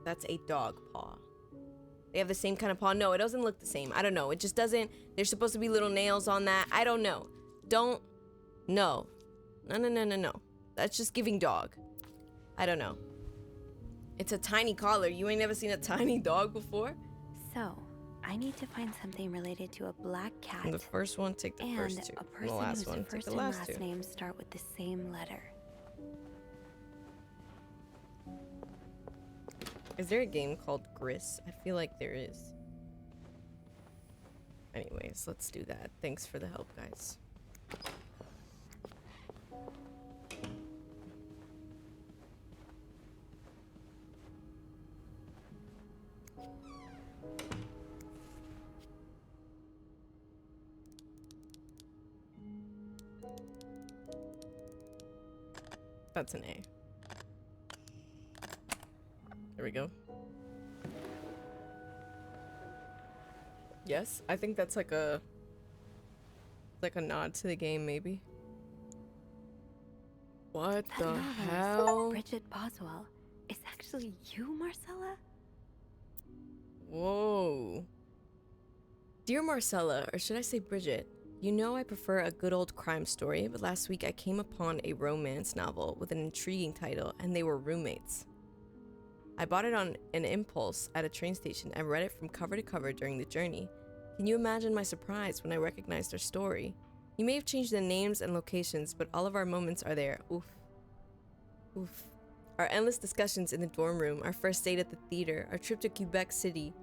That's a dog paw. They have the same kind of paw. No, it doesn't look the same. I don't know. It just doesn't. There's supposed to be little nails on that. I don't know. Don't. No. No. That's just giving dog. I don't know. It's a tiny collar. You ain't never seen a tiny dog before? So, I need to find something related to a black cat. And the first one, take the and first two. a And the person last whose one, take first the and last last two. names start with the same letter. Is there a game called Gris? I feel like there is. Anyways, let's do that. Thanks for the help, guys. That's an A. There we go. Yes, I think that's like a nod to the game, maybe. What That the novelist, hell? Bridget Boswell. Is actually you, Marcella? Whoa. Dear Marcella, or should I say Bridget, you know I prefer a good old crime story, but last week I came upon a romance novel with an intriguing title, and they were roommates. I bought it on an impulse at a train station and read it from cover to cover during the journey. Can you imagine my surprise when I recognized their story? You may have changed the names and locations, but all of our moments are there. Oof. Oof. Our endless discussions in the dorm room, our first date at the theater, our trip to Quebec City.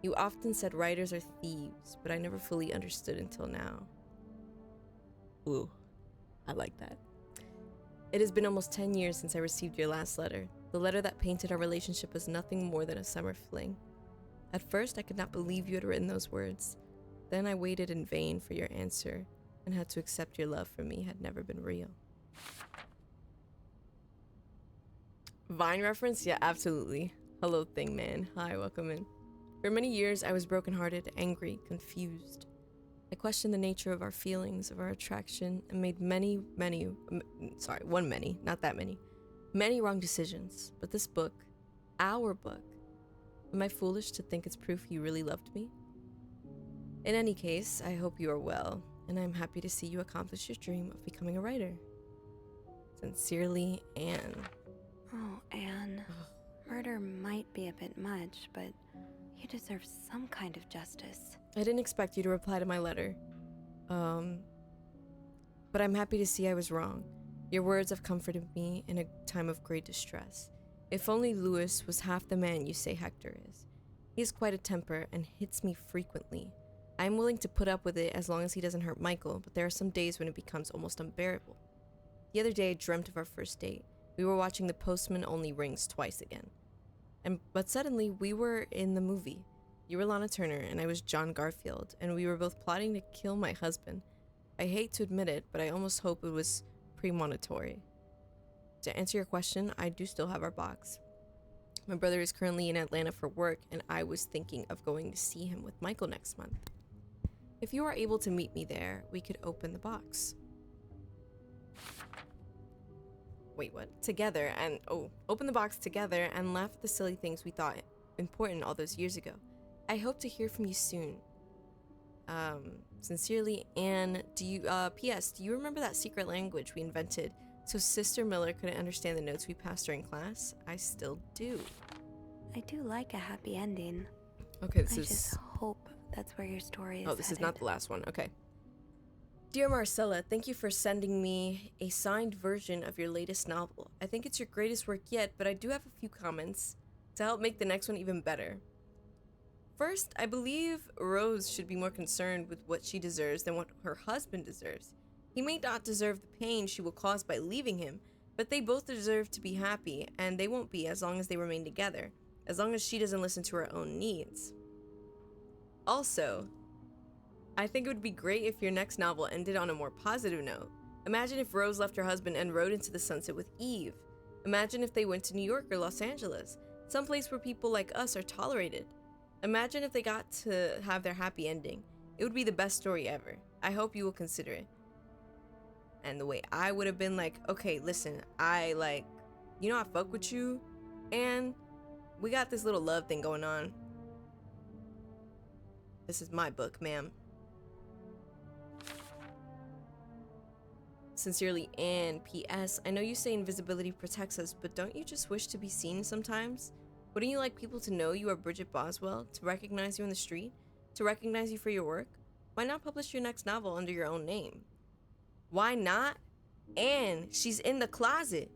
You often said writers are thieves, but I never fully understood until now. Ooh, I like that. It has been almost 10 years since I received your last letter. The letter that painted our relationship as nothing more than a summer fling. At first, I could not believe you had written those words. Then I waited in vain for your answer and had to accept your love for me had never been real. Vine reference? Yeah, absolutely. Hello, thing man. Hi, welcome in. For many years, I was brokenhearted, angry, confused. I questioned the nature of our feelings, of our attraction, and made many wrong decisions. But this book, our book, am I foolish to think it's proof you really loved me? In any case, I hope you are well, and I'm happy to see you accomplish your dream of becoming a writer. Sincerely, Anne. Oh, Anne. Murder might be a bit much, but you deserve some kind of justice. I didn't expect you to reply to my letter. But I'm happy to see I was wrong. Your words have comforted me in a time of great distress. If only Louis was half the man you say Hector is. He has quite a temper and hits me frequently. I am willing to put up with it as long as he doesn't hurt Michael, but there are some days when it becomes almost unbearable. The other day I dreamt of our first date. We were watching The Postman Only Rings Twice again. But suddenly we were in the movie. You were Lana Turner and I was John Garfield, and we were both plotting to kill my husband. I hate to admit it, but I almost hope it was premonitory. To answer your question, I do still have our box. My brother is currently in Atlanta for work, and I was thinking of going to see him with Michael next month. If you are able to meet me there, we could open the box. Wait, what? Together, and open the box together and laugh at the silly things we thought important all those years ago. I hope to hear from you soon. Sincerely, Anne. P.S. Do you remember that secret language we invented so Sister Miller couldn't understand the notes we passed during class? I still do. I do like a happy ending. Okay, I just hope that's where your story is this is headed. not the last one. Okay. Dear Marcella, thank you for sending me a signed version of your latest novel. I think it's your greatest work yet, but I do have a few comments to help make the next one even better. First, I believe Rose should be more concerned with what she deserves than what her husband deserves. He may not deserve the pain she will cause by leaving him, but they both deserve to be happy, and they won't be as long as they remain together, as long as she doesn't listen to her own needs. Also, I think it would be great if your next novel ended on a more positive note. Imagine if Rose left her husband and rode into the sunset with Eve. Imagine if they went to New York or Los Angeles, someplace where people like us are tolerated. Imagine if they got to have their happy ending. It would be the best story ever. I hope you will consider it. And the way I would have been like, okay, listen, I fuck with you, and we got this little love thing going on. This is my book, ma'am. Sincerely, Anne. P.S. I know you say invisibility protects us, but don't you just wish to be seen sometimes? Wouldn't you like people to know you are Bridget Boswell, to recognize you in the street, to recognize you for your work? Why not publish your next novel under your own name? Why not? Anne, she's in the closet.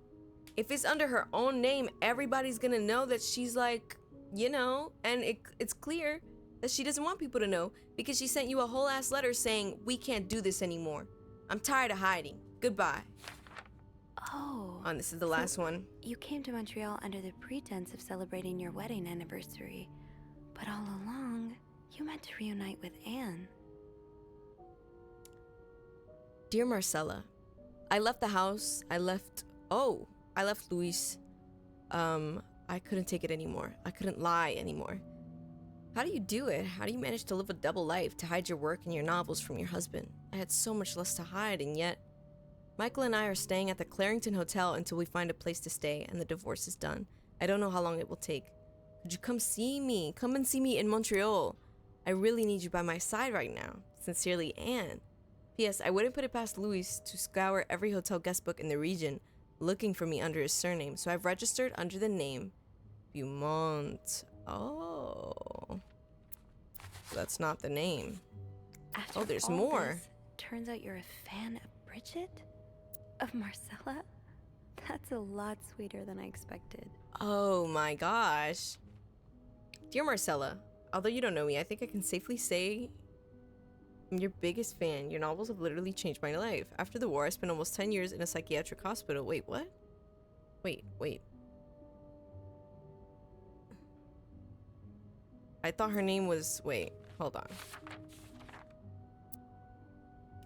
If it's under her own name, everybody's gonna know that she's like, and it's clear that she doesn't want people to know because she sent you a whole ass letter saying, we can't do this anymore. I'm tired of hiding. Goodbye. Oh. And this is the last one. You came to Montreal under the pretense of celebrating your wedding anniversary, but all along, you meant to reunite with Anne. Dear Marcella, I left the house. I left Luis. I couldn't take it anymore. I couldn't lie anymore. How do you do it? How do you manage to live a double life, to hide your work and your novels from your husband? I had so much less to hide, and yet Michael and I are staying at the Clarington Hotel until we find a place to stay and the divorce is done. I don't know how long it will take. Could you come see me? Come and see me in Montreal. I really need you by my side right now. Sincerely, Anne. P.S. I wouldn't put it past Luis to scour every hotel guest book in the region looking for me under his surname, so I've registered under the name Beaumont. Oh. That's not the name. After there's all more. This, turns out you're a fan of Bridget? Of Marcella? That's a lot sweeter than I expected. Oh my gosh. Dear Marcella, although you don't know me, I think I can safely say I'm your biggest fan. Your novels have literally changed my life. After the war, I spent almost 10 years in a psychiatric hospital. Wait, what? Wait. I thought her name was... Wait, hold on.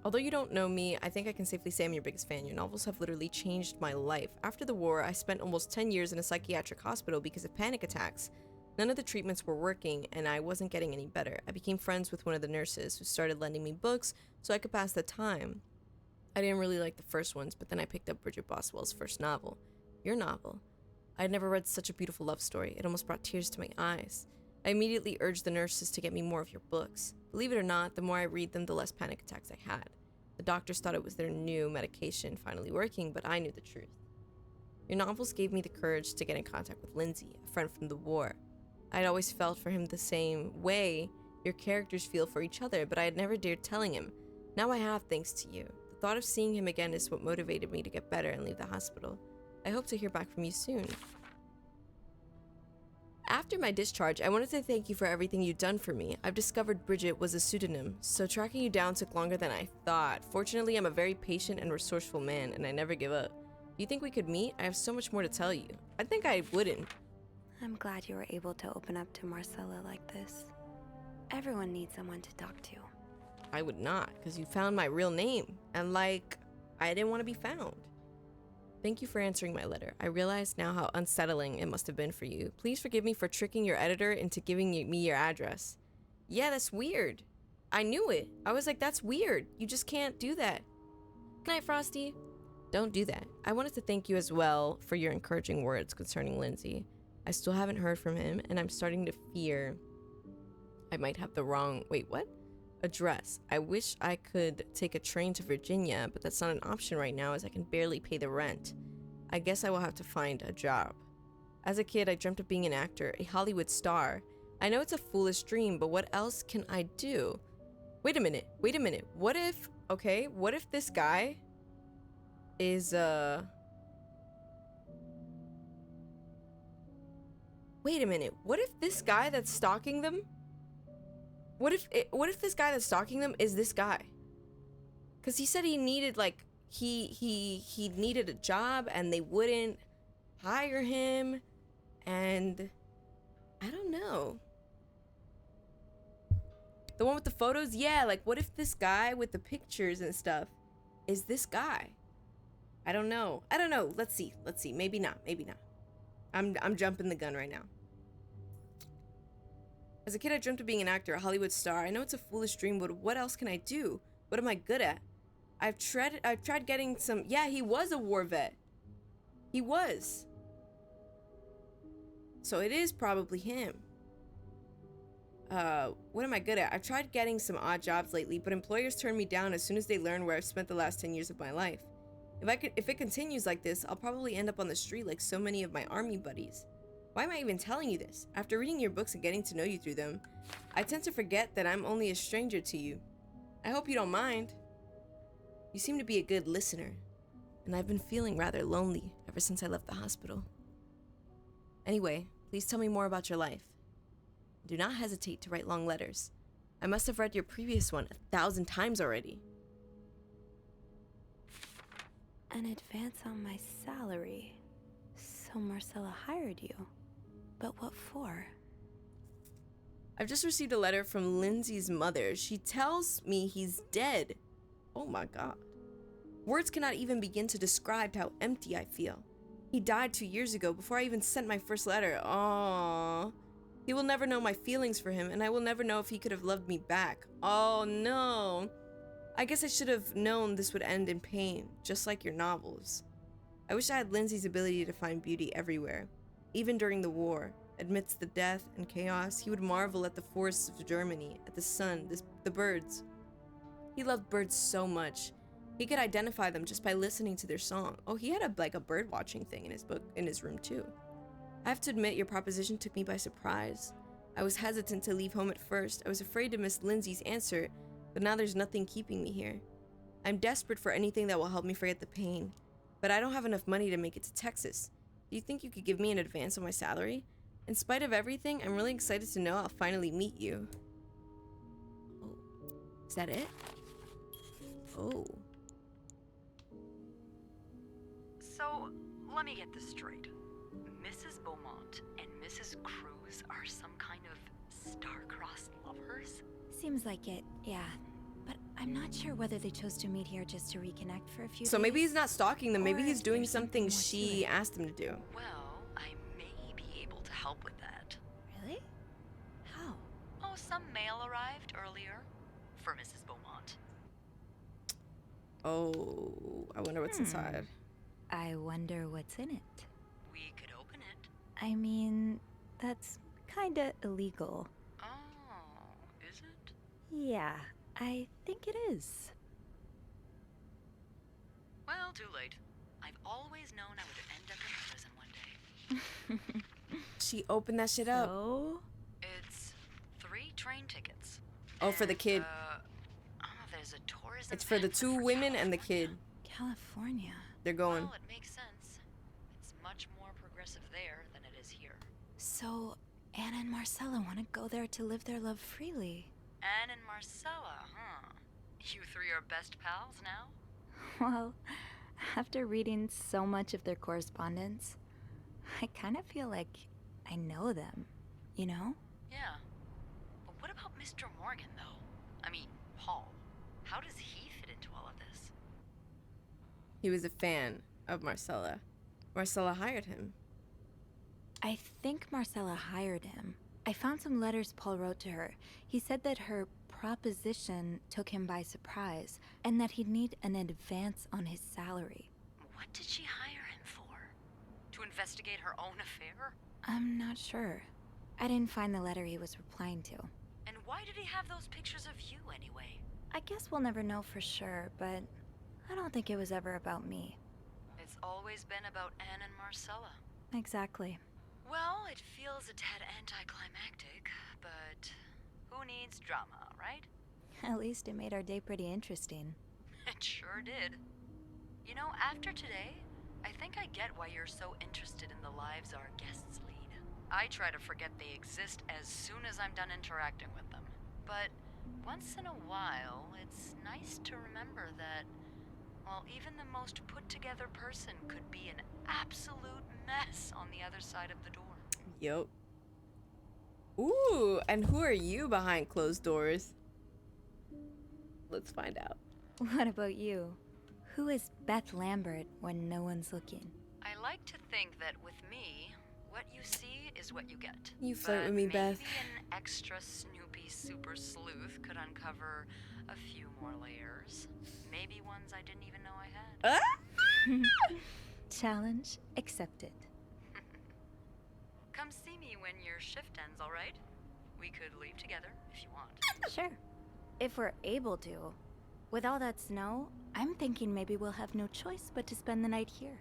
Although you don't know me, I think I can safely say I'm your biggest fan. Your novels have literally changed my life. After the war, I spent almost 10 years in a psychiatric hospital because of panic attacks. None of the treatments were working, and I wasn't getting any better. I became friends with one of the nurses, who started lending me books so I could pass the time. I didn't really like the first ones, but then I picked up Bridget Boswell's first novel. Your novel. I had never read such a beautiful love story. It almost brought tears to my eyes. I immediately urged the nurses to get me more of your books. Believe it or not, the more I read them, the less panic attacks I had. The doctors thought it was their new medication finally working, but I knew the truth. Your novels gave me the courage to get in contact with Lindsay, a friend from the war. I'd always felt for him the same way your characters feel for each other, but I had never dared telling him. Now I have, thanks to you. The thought of seeing him again is what motivated me to get better and leave the hospital. I hope to hear back from you soon. After my discharge, I wanted to thank you for everything you've done for me. I've discovered Bridget was a pseudonym, so tracking you down took longer than I thought. Fortunately, I'm a very patient and resourceful man, and I never give up. Do you think we could meet? I have so much more to tell you. I think I wouldn't. I'm glad you were able to open up to Marcella like this. Everyone needs someone to talk to. I would not, because you found my real name, and I didn't want to be found. Thank you for answering my letter. I realize now how unsettling it must have been for you. Please forgive me for tricking your editor into giving me your address. Yeah, that's weird. I knew it. I was like, that's weird. You just can't do that. Good night, Frosty. Don't do that. I wanted to thank you as well for your encouraging words concerning Lindsay. I still haven't heard from him, and I'm starting to fear I might have the wrong... Wait, what? Address. I wish I could take a train to Virginia, but that's not an option right now as I can barely pay the rent. I guess I will have to find a job. As a kid, I dreamt of being an actor, a Hollywood star. I know it's a foolish dream, but what else can I do? Wait a minute. What if this guy is, Wait a minute. What if this guy that's stalking them What if this guy that's stalking them is this guy? Because he said he needed, like, he needed a job and they wouldn't hire him, and I don't know. The one with the photos? Yeah, like, what if this guy with the pictures and stuff is this guy? I don't know. I don't know. Let's see. Maybe not. I'm jumping the gun right now. As a kid, I dreamt of being an actor, a Hollywood star. I know it's a foolish dream, but what else can I do? What am I good at? I've tried getting some... Yeah, he was a war vet. He was. So it is probably him. What am I good at? I've tried getting some odd jobs lately, but employers turn me down as soon as they learn where I've spent the last 10 years of my life. If it continues like this, I'll probably end up on the street like so many of my army buddies. Why am I even telling you this? After reading your books and getting to know you through them, I tend to forget that I'm only a stranger to you. I hope you don't mind. You seem to be a good listener, and I've been feeling rather lonely ever since I left the hospital. Anyway, please tell me more about your life. Do not hesitate to write long letters. I must have read your previous one 1,000 times already. An advance on my salary. So Marcella hired you. But what for? I've just received a letter from Lindsay's mother. She tells me he's dead. Oh my god. Words cannot even begin to describe how empty I feel. He died 2 years ago before I even sent my first letter. Aww. He will never know my feelings for him, and I will never know if he could have loved me back. Oh no. I guess I should have known this would end in pain, just like your novels. I wish I had Lindsay's ability to find beauty everywhere. Even during the war, amidst the death and chaos, he would marvel at the forests of Germany, at the sun, the birds. He loved birds so much. He could identify them just by listening to their song. Oh, he had a bird watching thing in his room too. I have to admit, your proposition took me by surprise. I was hesitant to leave home at first. I was afraid to miss Lindsay's answer, but now there's nothing keeping me here. I'm desperate for anything that will help me forget the pain, but I don't have enough money to make it to Texas. Do you think you could give me an advance on my salary? In spite of everything, I'm really excited to know I'll finally meet you. Oh, is that it? Oh. So, let me get this straight. Mrs. Beaumont and Mrs. Cruz are some kind of star-crossed lovers? Seems like it, yeah. But I'm not sure whether they chose to meet here just to reconnect for a few days. So maybe he's not stalking them. Maybe Or he's if doing there's something something more to she it. asked him to do. Well, I may be able to help with that. Really? How? Oh, some mail arrived earlier for Mrs. Beaumont. Oh, I wonder what's inside. I wonder what's in it. We could open it. I mean, that's kinda illegal. Oh, is it? Yeah, I think it is. Well, too late. I've always known I would end up in prison one day. She opened that shit up. So? It's 3 train tickets. Oh, for the And, kid. There's a tourism It's for the pamphlet 2 for women and the California. kid. California. They're going. Well, it makes sense. It's much more progressive there than it is here. So, Anna and Marcella want to go there to live their love freely. Anne and Marcella, huh? You 3 are best pals now? Well, after reading so much of their correspondence, I kind of feel like I know them, you know? Yeah. But what about Mr. Morgan, though? I mean, Paul. How does he fit into all of this? He was a fan of Marcella. Marcella hired him. I think Marcella hired him. I found some letters Paul wrote to her. He said that her proposition took him by surprise, and that he'd need an advance on his salary. What did she hire him for? To investigate her own affair? I'm not sure. I didn't find the letter he was replying to. And why did he have those pictures of you anyway? I guess we'll never know for sure, but I don't think it was ever about me. It's always been about Anne and Marcella. Exactly. Well, it feels a tad anticlimactic, but who needs drama, right? At least it made our day pretty interesting. It sure did. You know, after today, I think I get why you're so interested in the lives our guests lead. I try to forget they exist as soon as I'm done interacting with them. but once in a while, it's nice to remember that, well, even the most put-together person could be an absolute mess on the other side of the door. Yup. Ooh, and who are you behind closed doors? Let's find out. What about you? Who is Beth Lambert when no one's looking? I like to think that with me, what you see is what you get. You flirt But with me, Beth. maybe an extra Snoopy super sleuth could uncover a few more layers. Maybe ones I didn't even know I had. Ah! Challenge accepted. Come see me when your shift ends, all right? We could leave together if you want. Sure. If we're able to. With all that snow, I'm thinking maybe we'll have no choice but to spend the night here.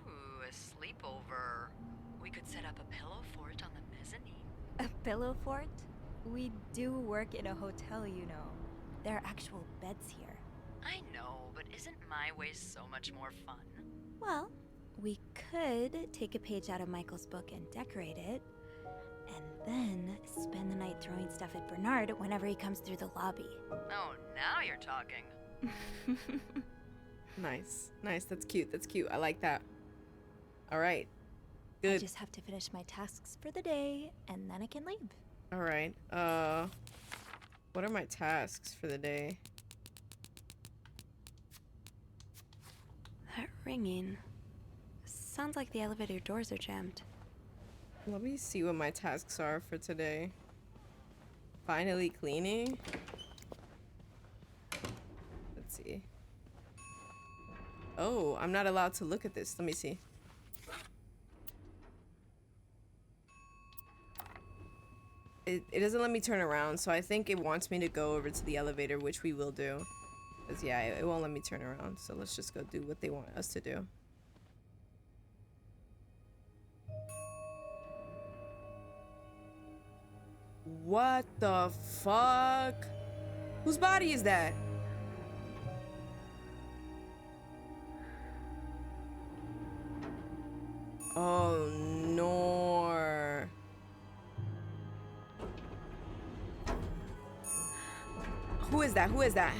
Ooh, a sleepover. We could set up a pillow fort on the mezzanine. A pillow fort? We do work in a hotel, you know. There are actual beds here. I know, but isn't my way so much more fun? Well, we could take a page out of Michael's book and decorate it, and then spend the night throwing stuff at Bernard whenever he comes through the lobby. Oh, now you're talking. Nice. Nice. That's cute. That's cute. I like that. All right. I Good. just have to finish my tasks for the day, and then I can leave. All right. What are my tasks for the day? That ringing. Sounds like the elevator doors are jammed. Let me see what my tasks are for today. Finally cleaning. Let's see. Oh, I'm not allowed to look at this. Let me see. It doesn't let me turn around, so I think it wants me to go over to the elevator, which we will do. Because, yeah, it won't let me turn around, so let's just go do what they want us to do. What the fuck? Whose body is that? Oh, no. Who is that? Who is that?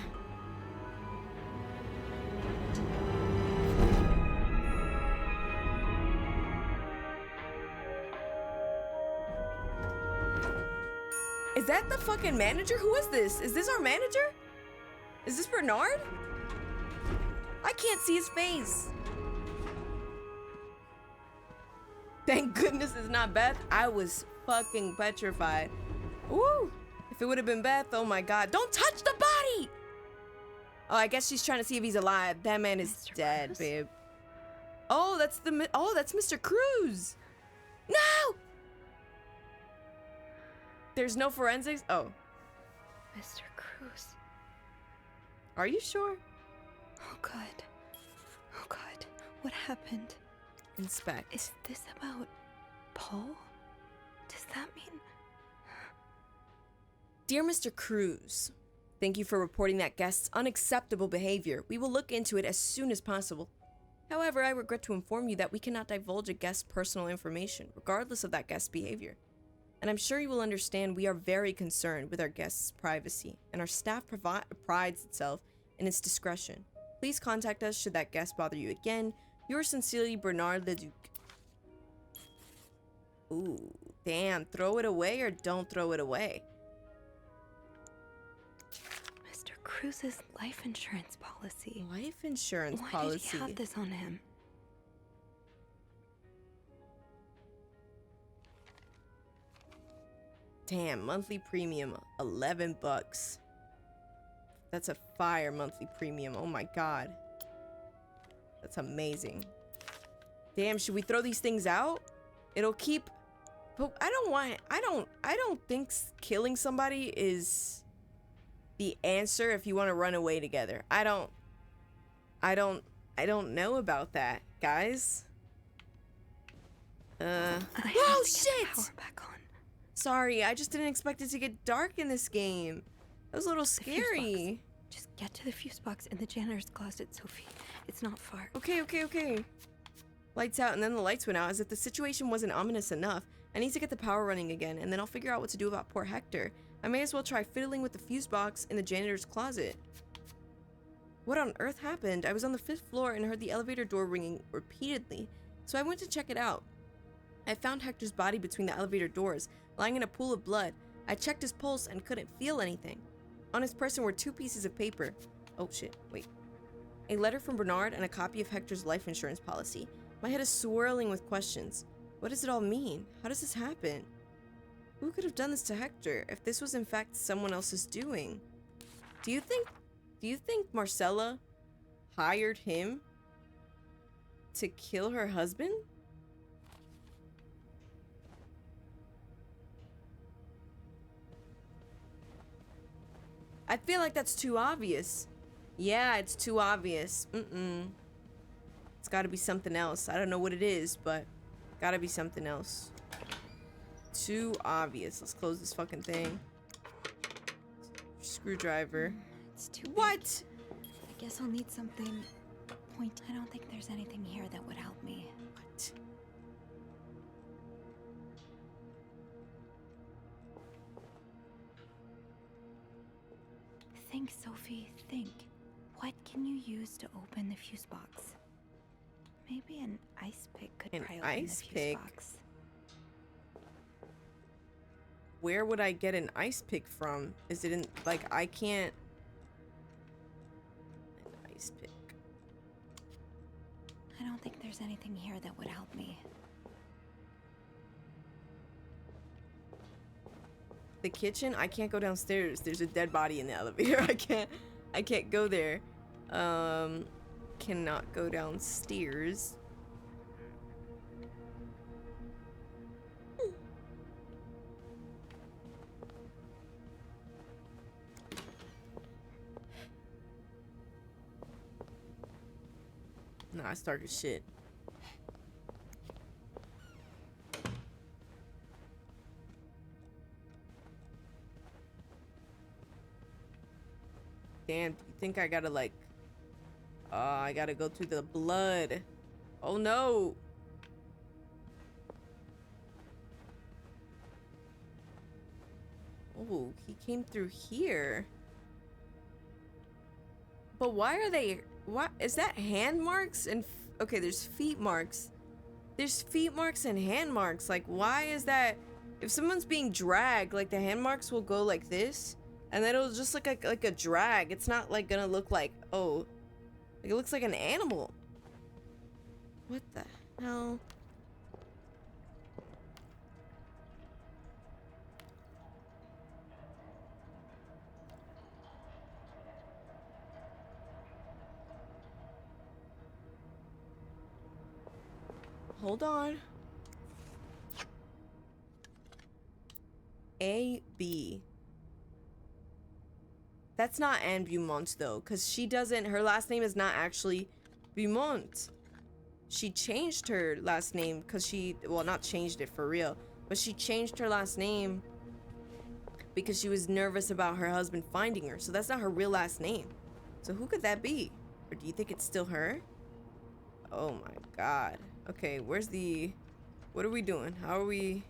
Is that the fucking manager? Who is this? Is this our manager? Is this Bernard? I can't see his face. Thank goodness it's not Beth. I was fucking petrified. Woo! If it would have been Beth, oh my god. Don't touch the body! Oh, I guess she's trying to see if he's alive. That man is Mr. dead, Cruz? babe. Oh, that's Mr. Cruz. No! There's no forensics? Oh. Mr. Cruz. Are you sure? Oh god. Oh god. What happened? Inspect. Is this about Paul? Does that mean... Dear Mr. Cruz, thank you for reporting that guest's unacceptable behavior. We will look into it as soon as possible. However, I regret to inform you that we cannot divulge a guest's personal information, regardless of that guest's behavior. And I'm sure you will understand we are very concerned with our guest's privacy, and our staff prides itself in its discretion. Please contact us should that guest bother you again. Yours sincerely, Bernard Leduc. Ooh, damn. Throw it away or don't throw it away. Mr. Cruz's life insurance policy. Life insurance Why policy. did he have this on him? Damn, monthly premium, 11 bucks. That's a fire monthly premium. Oh my god. That's amazing. Damn, should we throw these things out? It'll keep... But I don't think killing somebody is the answer if you want to run away together. I don't know about that, guys. I have Oh to get the shit! power back on. Sorry, I just didn't expect it to get dark in this game. That was a little The fuse scary. box. Just get to the fuse box in the janitor's closet, Sophie. It's not far. Okay. Lights out, and then the lights went out, as if the situation wasn't ominous enough. I need to get the power running again, and then I'll figure out what to do about poor Hector. I may as well try fiddling with the fuse box in the janitor's closet. What on earth happened? I was on the 5th floor and heard the elevator door ringing repeatedly, so I went to check it out. I found Hector's body between the elevator doors, lying in a pool of blood. I checked his pulse and couldn't feel anything. On his person were 2 pieces of paper. Oh shit, wait. A letter from Bernard and a copy of Hector's life insurance policy. My head is swirling with questions. What does it all mean? How does this happen? Who could have done this to Hector if this was in fact someone else's doing? Do you think Marcella hired him to kill her husband? I feel like that's too obvious. Yeah, it's too obvious. It's gotta be something else. I don't know what it is, but gotta be something else. Too obvious. Let's close this fucking thing. Screwdriver. It's too big. What? I guess I'll need something point. I don't think there's anything here that would help me. What? Think, Sophie, think. What can you use to open the fuse box? Maybe an ice pick could An pry open ice the fuse pick? box. Where would I get an ice pick from? Is it in, like, I can't... An ice pick. I don't think there's anything here that would help me. The kitchen? I can't go downstairs. There's a dead body in the elevator. I can't go there. Cannot go downstairs. Nah, it's dark as shit. Damn, do you think I gotta like... I gotta go through the blood. Oh no! Oh, he came through here. But why are they... What? Is that hand marks? And... Okay, there's feet marks. There's feet marks and hand marks. Like, why is that... If someone's being dragged, like, the hand marks will go like this. And then it'll just look like a drag. It's not, like, gonna look like... Oh. Like, it looks like an animal. What the hell? Hold on. A-B. That's not Anne Beaumont, though, because she doesn't... Her last name is not actually Beaumont. She changed her last name because she... Well, not changed it for real, but she changed her last name because she was nervous about her husband finding her. So that's not her real last name. So who could that be? Or do you think it's still her? Oh my god. Okay, where's the... What are we doing? How are we...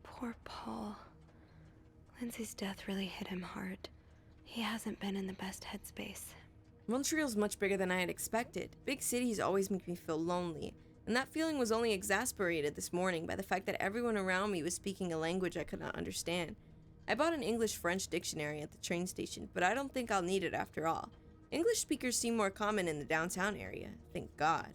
Poor Paul. Lindsay's death really hit him hard. He hasn't been in the best headspace. Montreal's much bigger than I had expected. Big cities always make me feel lonely, and that feeling was only exasperated this morning by the fact that everyone around me was speaking a language I could not understand. I bought an English-French dictionary at the train station, but I don't think I'll need it after all. English speakers seem more common in the downtown area, thank God.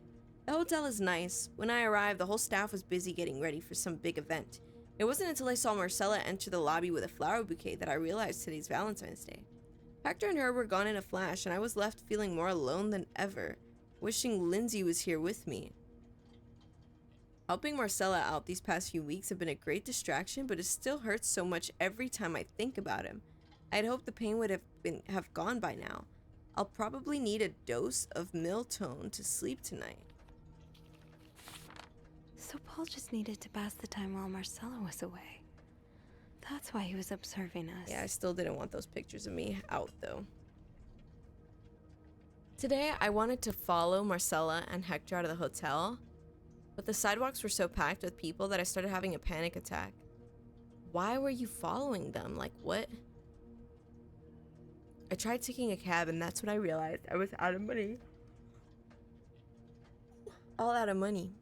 The hotel is nice. When I arrived, the whole staff was busy getting ready for some big event. It wasn't until I saw Marcella enter the lobby with a flower bouquet that I realized today's Valentine's Day. Hector and her were gone in a flash, and I was left feeling more alone than ever, wishing Lindsay was here with me. Helping Marcella out these past few weeks have been a great distraction, but it still hurts so much every time I think about him. I'd hoped the pain would have gone by now. I'll probably need a dose of Miltone to sleep tonight. So Paul just needed to pass the time while Marcella was away. That's why he was observing us. Yeah, I still didn't want those pictures of me out, though. Today, I wanted to follow Marcella and Hector out of the hotel, but the sidewalks were so packed with people that I started having a panic attack. why were you following them? Like, what? I tried taking a cab, and that's when I realized I was out of money. All out of money.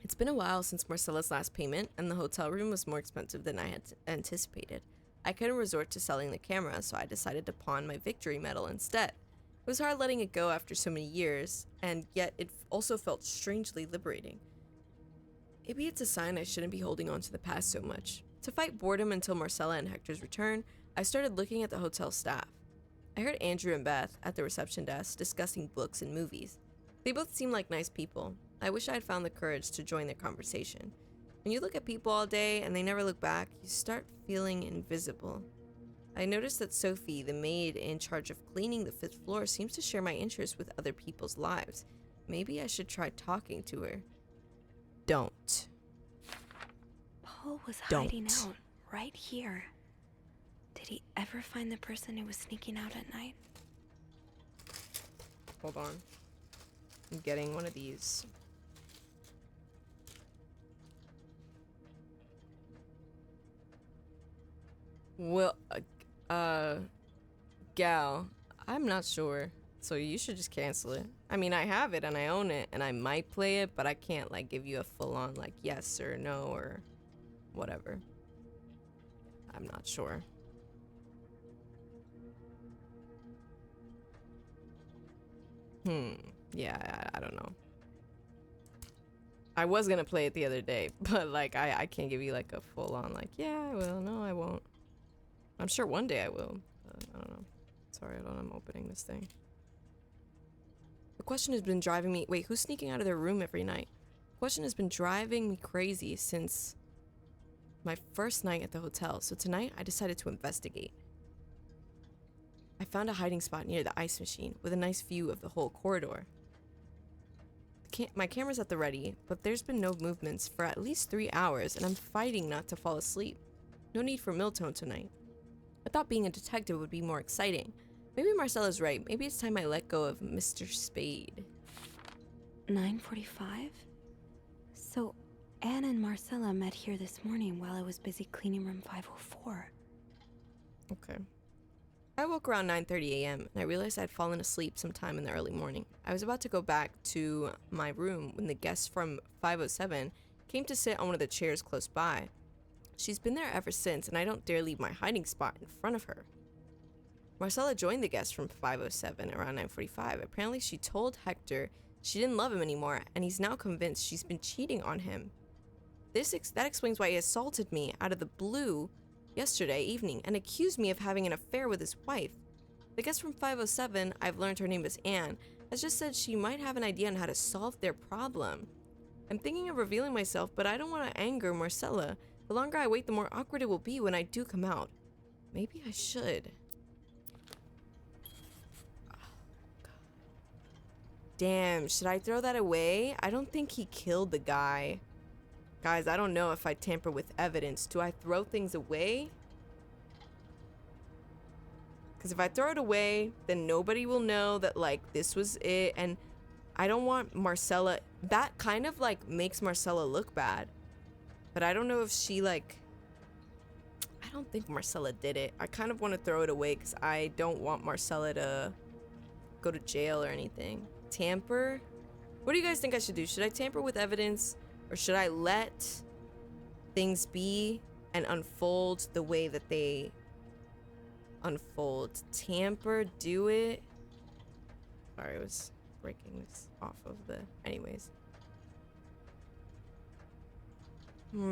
It's been a while since Marcella's last payment, and the hotel room was more expensive than I had anticipated. I couldn't resort to selling the camera, so I decided to pawn my victory medal instead. It was hard letting it go after so many years, and yet it also felt strangely liberating. Maybe it's a sign I shouldn't be holding on to the past so much. To fight boredom until Marcella and Hector's return, I started looking at the hotel staff. I heard Andrew and Beth at the reception desk discussing books and movies. They both seemed like nice people. I wish I had found the courage to join their conversation. When you look at people all day and they never look back, you start feeling invisible. I noticed that Sophie, the maid in charge of cleaning the 5th floor, seems to share my interest with other people's lives. Maybe I should try talking to her. Don't. Paul was Don't. hiding out right here. Did he ever find the person who was sneaking out at night? Hold on. I'm getting one of these. Well, gal, I'm not sure. So you should just cancel it. I mean, I have it and I own it and I might play it, but I can't like give you a full-on like yes or no or whatever. I'm not sure. Yeah, I don't know. I was gonna play it the other day, but like I can't give you like a full-on like, yeah, I will, no, I won't. I'm sure one day I will, but I don't know. Sorry, I'm opening this thing. The question has been driving me, wait, who's sneaking out of their room every night? The question has been driving me crazy since my first night at the hotel, so tonight I decided to investigate. I found a hiding spot near the ice machine with a nice view of the whole corridor. My camera's at the ready, but there's been no movements for at least 3 hours and I'm fighting not to fall asleep. No need for Miltone tonight. I thought being a detective would be more exciting. Maybe Marcella's right. Maybe it's time I let go of Mr. Spade. 9:45? So, Anne and Marcella met here this morning while I was busy cleaning room 504. Okay. I woke around 9:30 a.m. and I realized I'd fallen asleep sometime in the early morning. I was about to go back to my room when the guest from 507 came to sit on one of the chairs close by. She's been there ever since, and I don't dare leave my hiding spot in front of her. Marcella joined the guest from 507 around 9:45. Apparently she told Hector she didn't love him anymore, and he's now convinced she's been cheating on him. That explains why he assaulted me out of the blue yesterday evening and accused me of having an affair with his wife. The guest from 507, I've learned her name is Anne, has just said she might have an idea on how to solve their problem. I'm thinking of revealing myself, but I don't want to anger Marcella. The longer I wait, the more awkward it will be when I do come out. Maybe I should. Oh, God. Damn, should I throw that away? I don't think he killed the guy. Guys, I don't know if I tamper with evidence. Do I throw things away? Because if I throw it away, then nobody will know that, like, this was it. And I don't want Marcella... That kind of, like, makes Marcella look bad. But I don't know if she, like... I don't think Marcella did it. I kind of want to throw it away because I don't want Marcella to go to jail or anything. Tamper? What do you guys think I should do? Should I tamper with evidence? Or should I let things be and unfold the way that they unfold? Tamper, do it. Sorry, I was breaking this off of the... Anyways. Okay.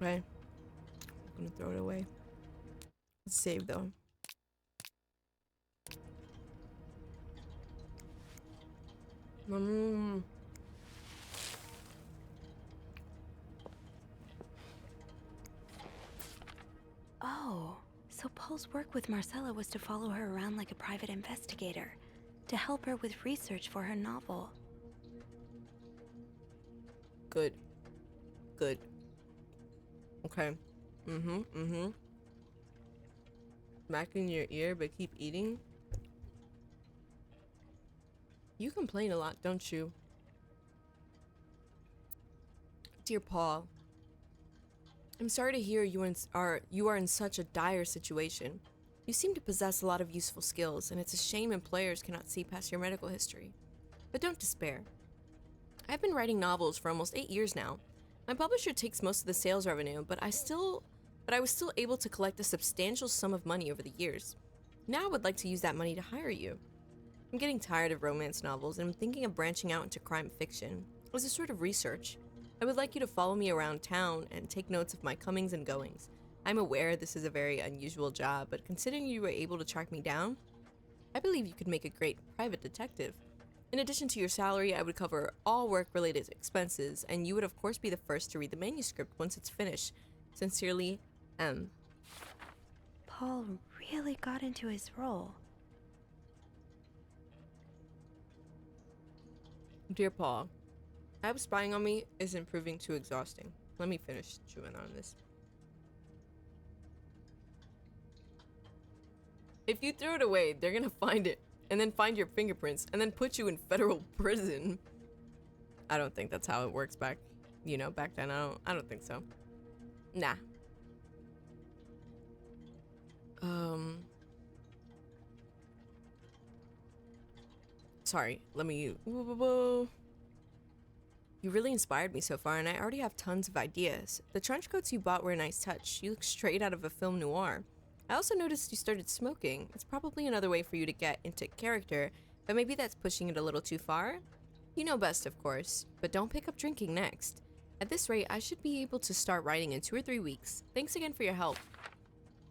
I'm gonna throw it away. Let's save though. Oh, so Paul's work with Marcella was to follow her around like a private investigator, to help her with research for her novel. Good. Good. Okay. Back in your ear, but keep eating. You complain a lot, don't you? Dear Paul, I'm sorry to hear you are in such a dire situation. You seem to possess a lot of useful skills, and it's a shame employers cannot see past your medical history. But don't despair. I've been writing novels for almost 8 years now. My publisher takes most of the sales revenue, but I was still able to collect a substantial sum of money over the years. Now I would like to use that money to hire you. I'm getting tired of romance novels, and I'm thinking of branching out into crime fiction. As a sort of research, I would like you to follow me around town and take notes of my comings and goings. I'm aware this is a very unusual job, but considering you were able to track me down, I believe you could make a great private detective. In addition to your salary, I would cover all work-related expenses, and you would of course be the first to read the manuscript once it's finished. Sincerely, M. Paul really got into his role. Dear Paul, Ab spying on me isn't proving too exhausting. Let me finish chewing on this. If you throw it away, they're gonna find it, and then find your fingerprints, and then put you in federal prison. I don't think that's how it works back then. I don't think so. Nah. Sorry, let me... You really inspired me so far, and I already have tons of ideas. The trench coats you bought were a nice touch. You look straight out of a film noir. I also noticed you started smoking. It's probably another way for you to get into character, but maybe that's pushing it a little too far? You know best, of course, but don't pick up drinking next. At this rate, I should be able to start writing in 2 or 3 weeks. Thanks again for your help.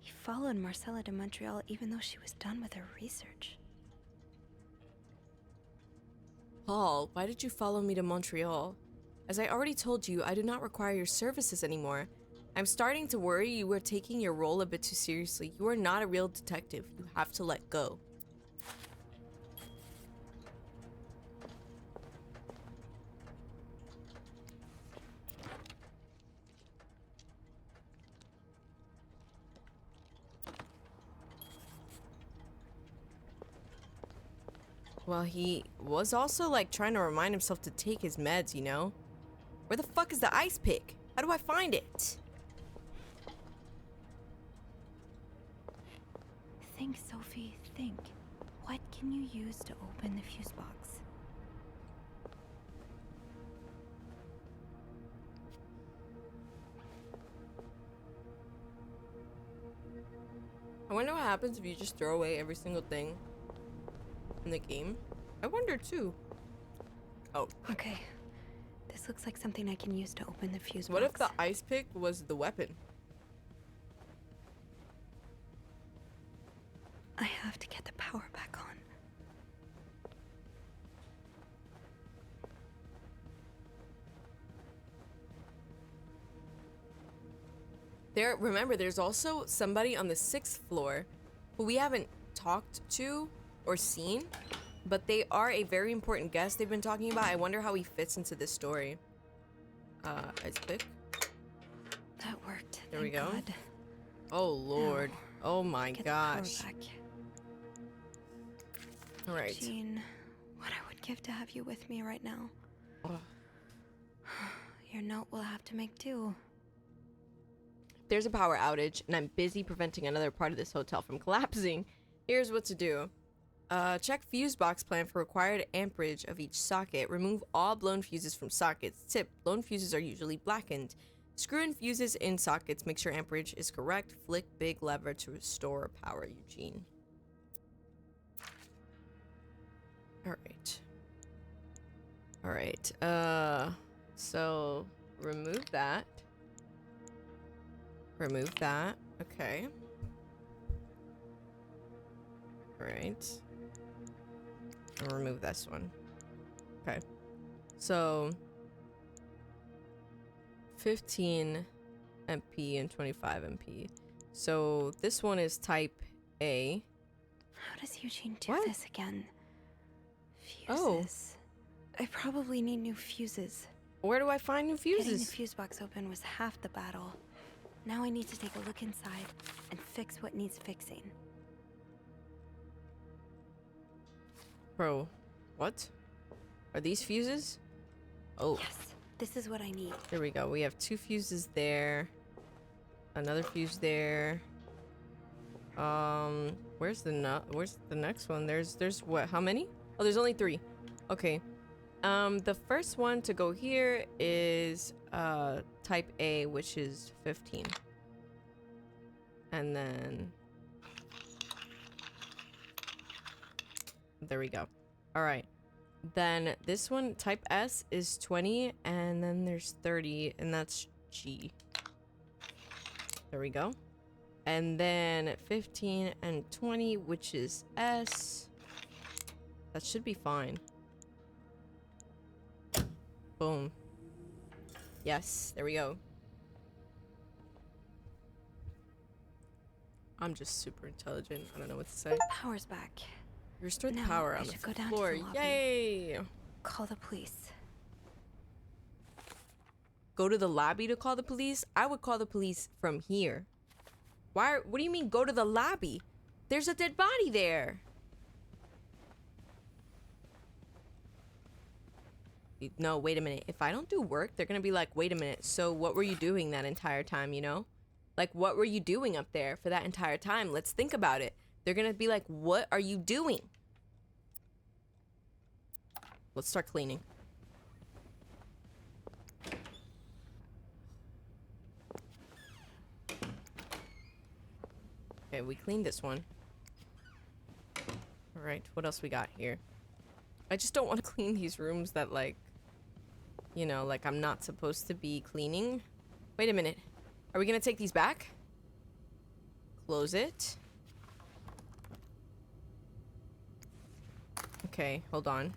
He followed Marcella to Montreal even though she was done with her research. Paul, why did you follow me to Montreal? As I already told you, I do not require your services anymore. I'm starting to worry you are taking your role a bit too seriously. You are not a real detective. You have to let go. Well, he was also like trying to remind himself to take his meds, you know? Where the fuck is the ice pick? How do I find it? Think, Sophie, think. What can you use to open the fuse box? I wonder what happens if you just throw away every single thing in the game. I wonder too. Oh. Okay. This looks like something I can use to open the fuse box. What if the ice pick was the weapon? I have to get the power back on. Remember, there's also somebody on the 6th floor who we haven't talked to or seen, but they are a very important guest they've been talking about. I wonder how he fits into this story. Ice pick. That worked. There we Thank go. God. Oh Lord. Oh my Get the power gosh. back. All right. Jean, what I would give to have you with me right now. Ugh. Your note will have to make do. There's a power outage, and I'm busy preventing another part of this hotel from collapsing. Here's what to do. Check fuse box plan for required amperage of each socket. Remove all blown fuses from sockets. Tip, blown fuses are usually blackened. Screw in fuses in sockets. Make sure amperage is correct. Flick big lever to restore power, Eugene. Alright. Alright. So remove that. Remove that. Okay. Alright. I'll remove this one. Okay. So 15 MP and 25 MP. So this one is type A. How does Eugene do What? this again? Fuses. Oh. I probably need new fuses. Where do I find new Getting the fuses? fuse box open was half the battle. Now I need to take a look inside and fix what needs fixing. Bro, what? Are these fuses? Oh. Yes, This is what I need. There we go. We have 2 fuses there. Another fuse there. Where's the next one? There's what? How many? Oh, there's only 3. Okay. The first one to go here is type A, which is 15. And then there we go. All right. Then this one, type S, is 20, and then there's 30, and that's G. There we go. And then 15 and 20, which is S. That should be fine. Boom. Yes, there we go. I'm just super intelligent. I don't know what to say. Power's back. Restore the Now, power I on the should go down to floor. the lobby. Yay! Call the police. Go to the lobby to call the police? I would call the police from here. Why? What do you mean go to the lobby? There's a dead body there. No, wait a minute. If I don't do work, they're gonna be like, wait a minute, so what were you doing that entire time, you know? Like, what were you doing up there for that entire time? Let's think about it. They're gonna be like, what are you doing? Let's start cleaning. Okay, we cleaned this one. All right, what else we got here? I just don't want to clean these rooms that, like, you know, like I'm not supposed to be cleaning. Wait a minute. Are we gonna take these back? Close it. Okay, hold on.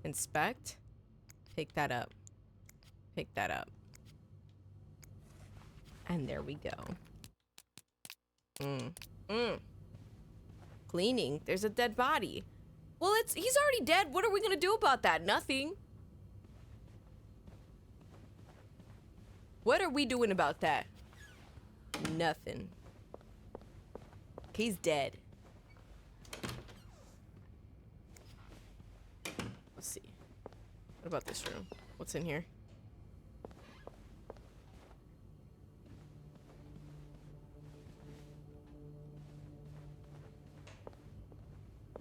Inspect. Pick that up. Pick that up. And there we go. Cleaning. There's a dead body. Well, he's already dead. What are we gonna do about that? Nothing. What are we doing about that? Nothing. He's dead. Let's see. What about this room? What's in here?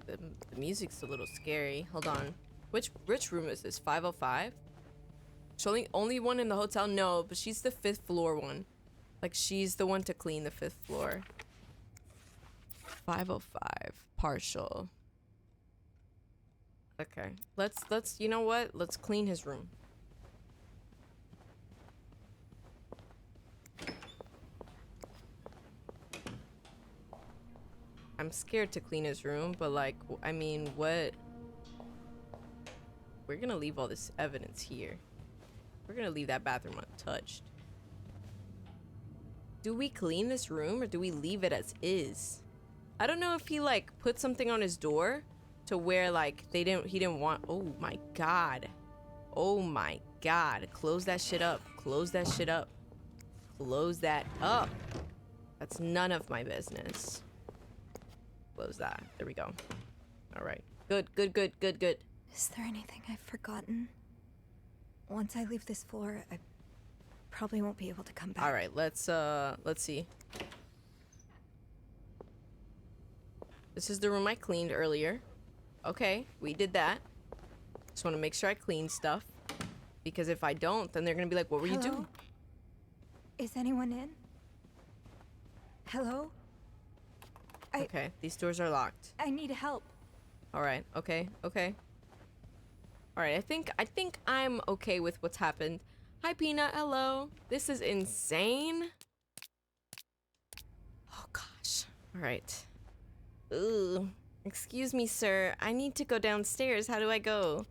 The music's a little scary. Hold on. Which room is this? 505? She's only one in the hotel? No, but she's the 5th floor one. Like, she's the one to clean the 5th floor. 505. Partial. Okay. Let's, you know what? Let's clean his room. I'm scared to clean his room, but like, I mean, what? We're gonna leave all this evidence here. We're gonna leave that bathroom untouched. Do we clean this room or do we leave it as is? I don't know if he like put something on his door to where like he didn't want. Oh my god. Oh my god. Close that shit up. Close that shit up. Close that up. That's none of my business. Close that. There we go. All right. Good. Is there anything I've forgotten? Once I leave this floor, I probably won't be able to come back. All right. Let's see. This is the room I cleaned earlier. Okay, we did that. Just want to make sure I clean stuff. Because if I don't, then they're going to be like, what were you doing? Is anyone in? Hello? Okay, these doors are locked. I need help. All right. Okay. All right. I think I'm okay with what's happened. Hi, Peanut. Hello. This is insane. Oh gosh. All right. Ooh. Excuse me, sir. I need to go downstairs. How do I go?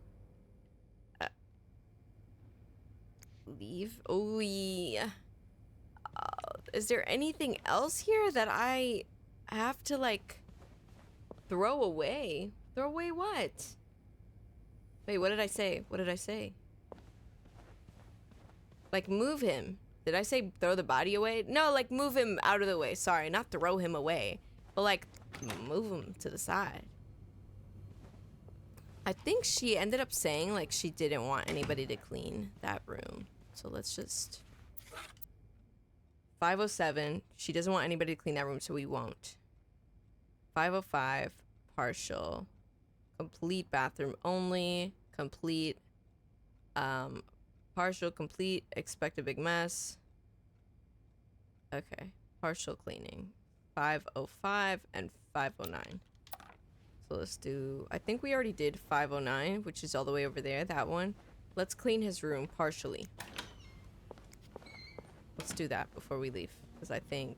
Leave. Oh yeah. Is there anything else here that I have to like throw away? Throw away what? Wait, what did I say? Like move him. Did I say throw the body away? No, like move him out of the way. Sorry, not throw him away, but like move him to the side. I think she ended up saying like she didn't want anybody to clean that room. So let's just 507. She doesn't want anybody to clean that room, so we won't. 505, partial. Complete bathroom only. Complete. Partial, complete. Expect a big mess. Okay. Partial cleaning. 505 and 509. So let's do... I think we already did 509, which is all the way over there. That one. Let's clean his room partially. Let's do that before we leave. Because I think...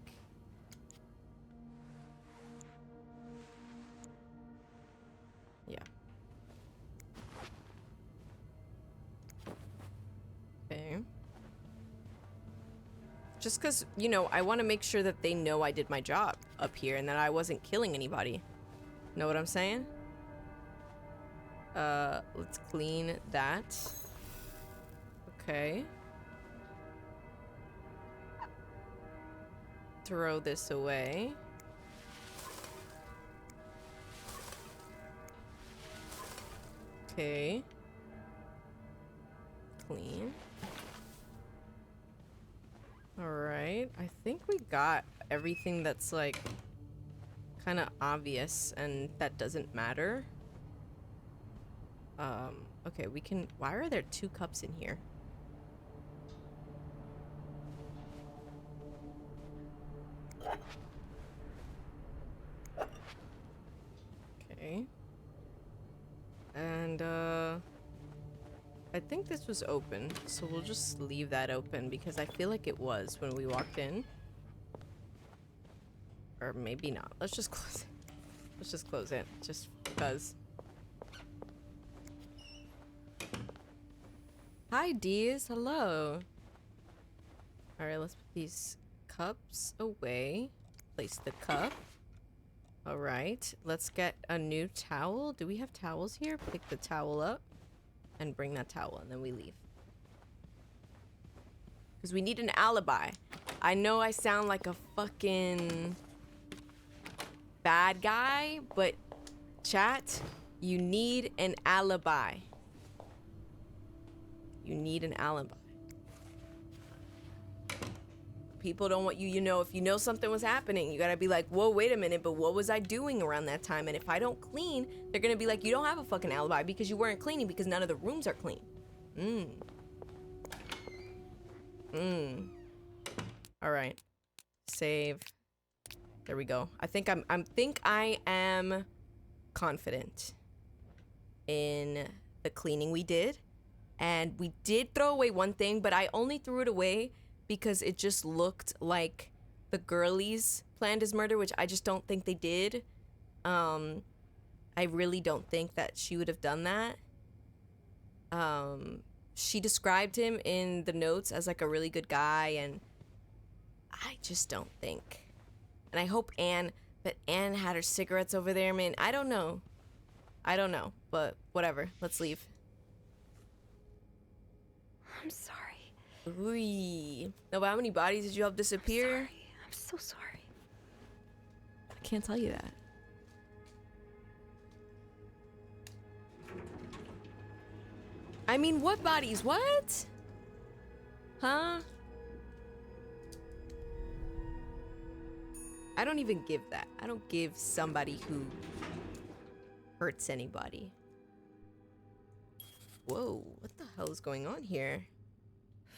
yeah. Okay. Just because, you know, I want to make sure that they know I did my job up here and that I wasn't killing anybody. Know what I'm saying? Let's clean that. Okay. Throw this away. Okay. Clean. Alright. I think we got everything that's like kind of obvious and that doesn't matter. Okay, we can... why are there 2 cups in here? Okay. And, I think this was open, so we'll just leave that open because I feel like it was when we walked in. Or maybe not. Let's just close it. Let's just close it, just because. Hi, Dees. Hello. Alright, let's put these cups away. Place the cup. Alright, let's get a new towel. Do we have towels here? Pick the towel up and bring that towel, and then we leave. Because we need an alibi. I know I sound like a fucking bad guy, but chat, you need an alibi. You need an alibi. People don't want you, you know, if you know something was happening, you gotta be like, whoa, wait a minute, but what was I doing around that time? And if I don't clean, they're gonna be like, you don't have a fucking alibi because you weren't cleaning because none of the rooms are clean. All right. Save. There we go. I think I am confident in the cleaning we did. And we did throw away one thing, but I only threw it away because it just looked like the girlies planned his murder, which I just don't think they did. I really don't think that she would have done that. She described him in the notes as like a really good guy, and I just don't think. And I hope Anne had her cigarettes over there, man. I don't know, but whatever. Let's leave. I'm sorry. Ooh. No, but how many bodies did you help disappear? I'm so sorry. I can't tell you that. I mean, what bodies? What? Huh? I don't even give that. I don't give somebody who hurts anybody. Whoa, what the hell is going on here?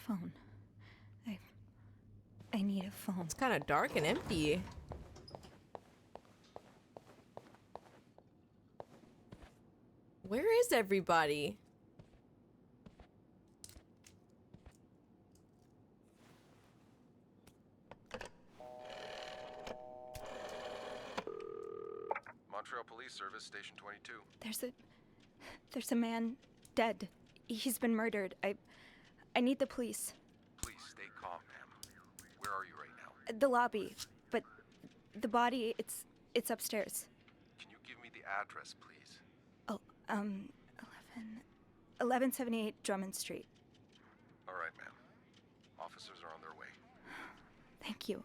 Phone. I need a phone. It's kind of dark and empty. Where is everybody? Montreal Police Service, Station 22. There's a man dead. He's been murdered. I need the police. Please stay calm, ma'am. Where are you right now? The lobby, but the body, it's upstairs. Can you give me the address, please? Oh, 1178 Drummond Street. All right, ma'am. Officers are on their way. Thank you.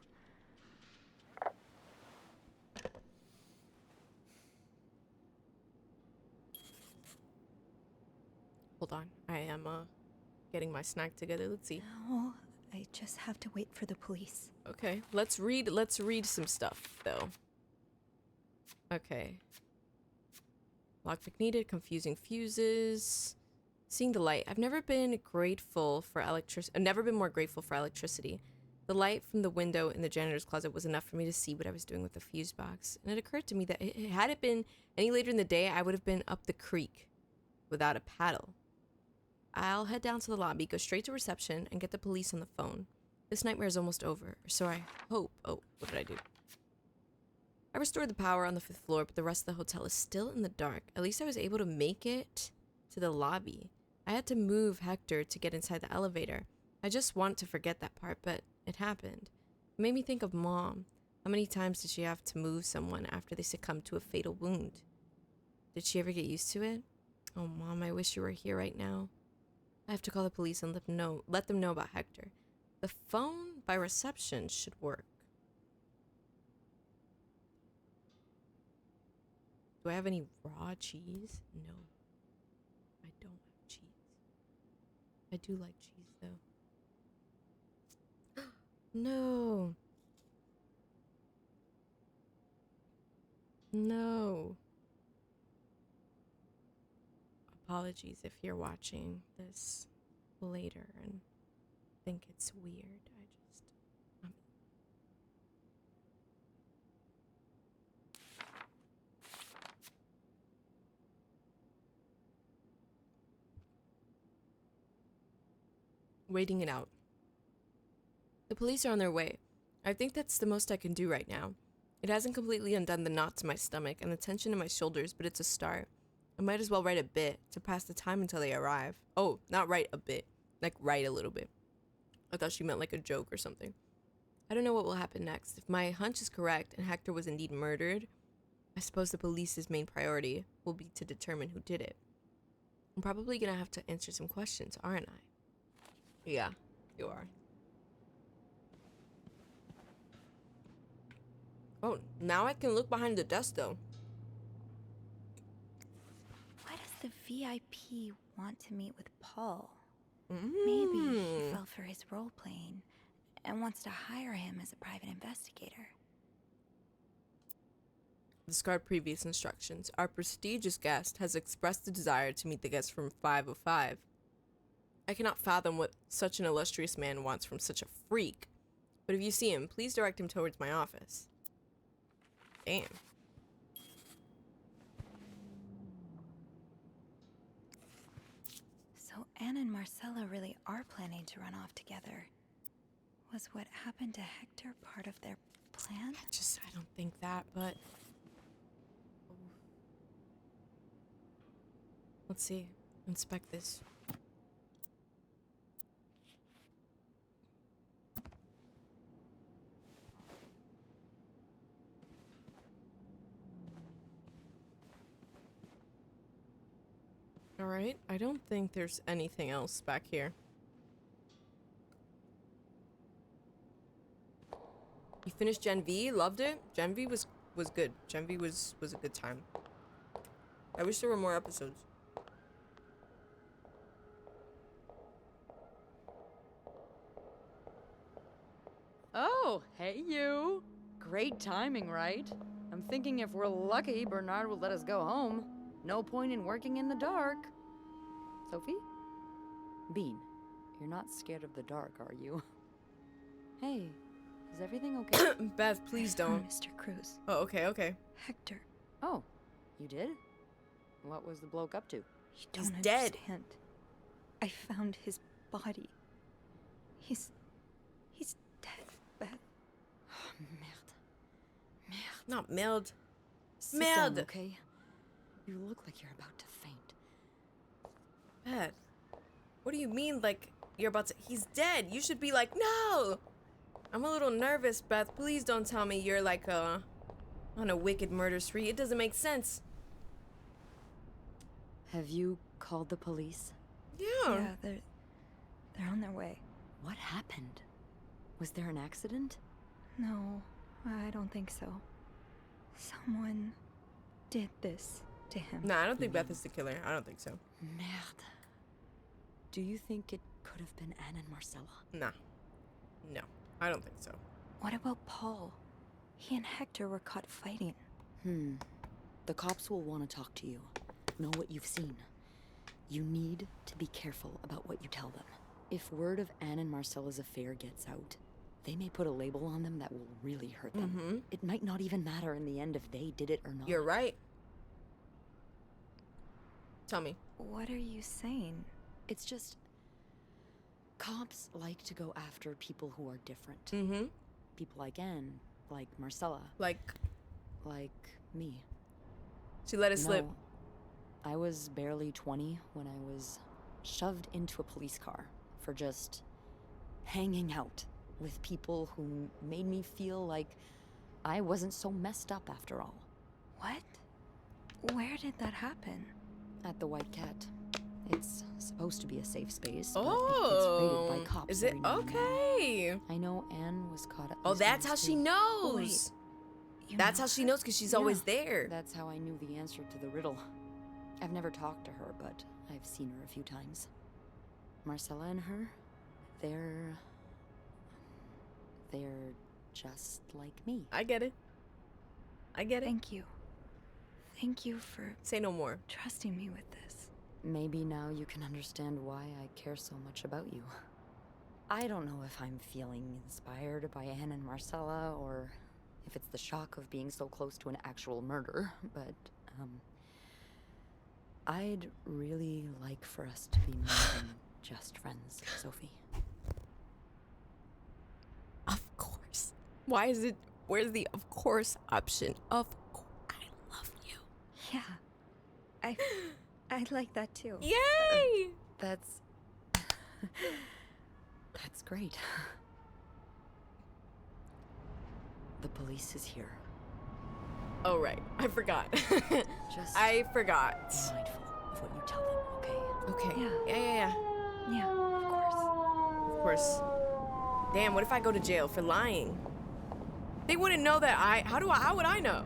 Hold on. I am getting my snack together. Let's see. No, I just have to wait for the police. Okay, let's read some stuff though. Okay. Lockpick needed, confusing fuses. Seeing the light. I've never been more grateful for electricity. The light from the window in the janitor's closet was enough for me to see what I was doing with the fuse box. And it occurred to me that had it been any later in the day, I would have been up the creek without a paddle. I'll head down to the lobby, go straight to reception, and get the police on the phone. This nightmare is almost over, so I hope. Oh, what did I do? I restored the power on the 5th floor, but the rest of the hotel is still in the dark. At least I was able to make it to the lobby. I had to move Hector to get inside the elevator. I just want to forget that part, but it happened. It made me think of Mom. How many times did she have to move someone after they succumbed to a fatal wound? Did she ever get used to it? Oh, Mom, I wish you were here right now. I have to call the police and let them know about Hector. The phone by reception should work. Do I have any raw cheese? No. I don't have cheese. I do like cheese, though. No. No. Apologies if you're watching this later and think it's weird. Waiting it out. The police are on their way. I think that's the most I can do right now. It hasn't completely undone the knots in my stomach and the tension in my shoulders, but it's a start. I might as well write a bit to pass the time until they arrive. Oh, not write a bit. Like write a little bit. I thought she meant like a joke or something. I don't know what will happen next. If my hunch is correct and Hector was indeed murdered, I suppose the police's main priority will be to determine who did it. I'm probably gonna have to answer some questions, aren't I? Yeah, you are. Oh, now I can look behind the desk though. Why does the VIP want to meet with Paul? Mm. Maybe he fell for his role playing and wants to hire him as a private investigator. Discard previous instructions. Our prestigious guest has expressed the desire to meet the guest from 505. I cannot fathom what such an illustrious man wants from such a freak. But if you see him, please direct him towards my office. Damn. So Anne and Marcella really are planning to run off together. Was what happened to Hector part of their plan? I don't think that, but... Let's see. Inspect this. Alright, I don't think there's anything else back here. You finished Gen V? Loved it? Gen V was good. Gen V was a good time. I wish there were more episodes. Oh, hey you. Great timing, right? I'm thinking if we're lucky, Bernard will let us go home. No point in working in the dark. Sophie? Bean, you're not scared of the dark, are you? Hey, is everything okay? Beth, please don't. Mr. Cruz. Oh, okay. Hector. Oh, you did? What was the bloke up to? You don't He's dead. understand. I found his body. He's dead, Beth. Merde. Not Meld. Sit Merde. down, okay? You look like you're about to faint. Beth, what do you mean, like, you're about to... He's dead. You should be like, no! I'm a little nervous, Beth. Please don't tell me you're, like, on a wicked murder spree. It doesn't make sense. Have you called the police? Yeah. Yeah, they're on their way. What happened? Was there an accident? No, I don't think so. Someone did this to him. Nah, I don't think Beth is the killer. I don't think so. Merde. Do you think it could have been Anne and Marcella. Nah. No, I don't think so. What about Paul? He and Hector were caught fighting. The cops will want to talk to you, know what you've seen. You need to be careful about what you tell them. If word of Anne and Marcella's affair gets out, they may put a label on them that will really hurt them. It might not even matter in the end if they did it or not. You're right. Tell me. What are you saying? It's just... cops like to go after people who are different. People like Anne, like Marcella, Like me. she let it slip. know, I was barely 20 when I was shoved into a police car for just hanging out with people who made me feel like I wasn't so messed up after all. What? Where did that happen? At the White Cat. It's supposed to be a safe space, but it gets raided by cops. Is it every now and then. okay? I know Anne was caught at Oh, least that's once, how she too. knows. You That's know how she knows, because she's always there. That's how I knew the answer to the riddle. I've never talked to her, but I've seen her a few times. Marcella and her, they're just like me. I get it. I get it. Thank you. Thank you for Say no more. trusting me with this. Maybe now you can understand why I care so much about you. I don't know if I'm feeling inspired by Anne and Marcella, or if it's the shock of being so close to an actual murder, but, I'd really like for us to be more than just friends, Sophie. Of course. Why is it? Where's the of course option? Of course. I love you. Yeah. I like that too. Yay! That's great. The police is here. Oh, right. I forgot. Just I forgot. be mindful of what you tell them, okay? Okay. Yeah. Yeah. Yeah, of course. Of course. Damn, what if I go to jail for lying? They wouldn't know that how would I know?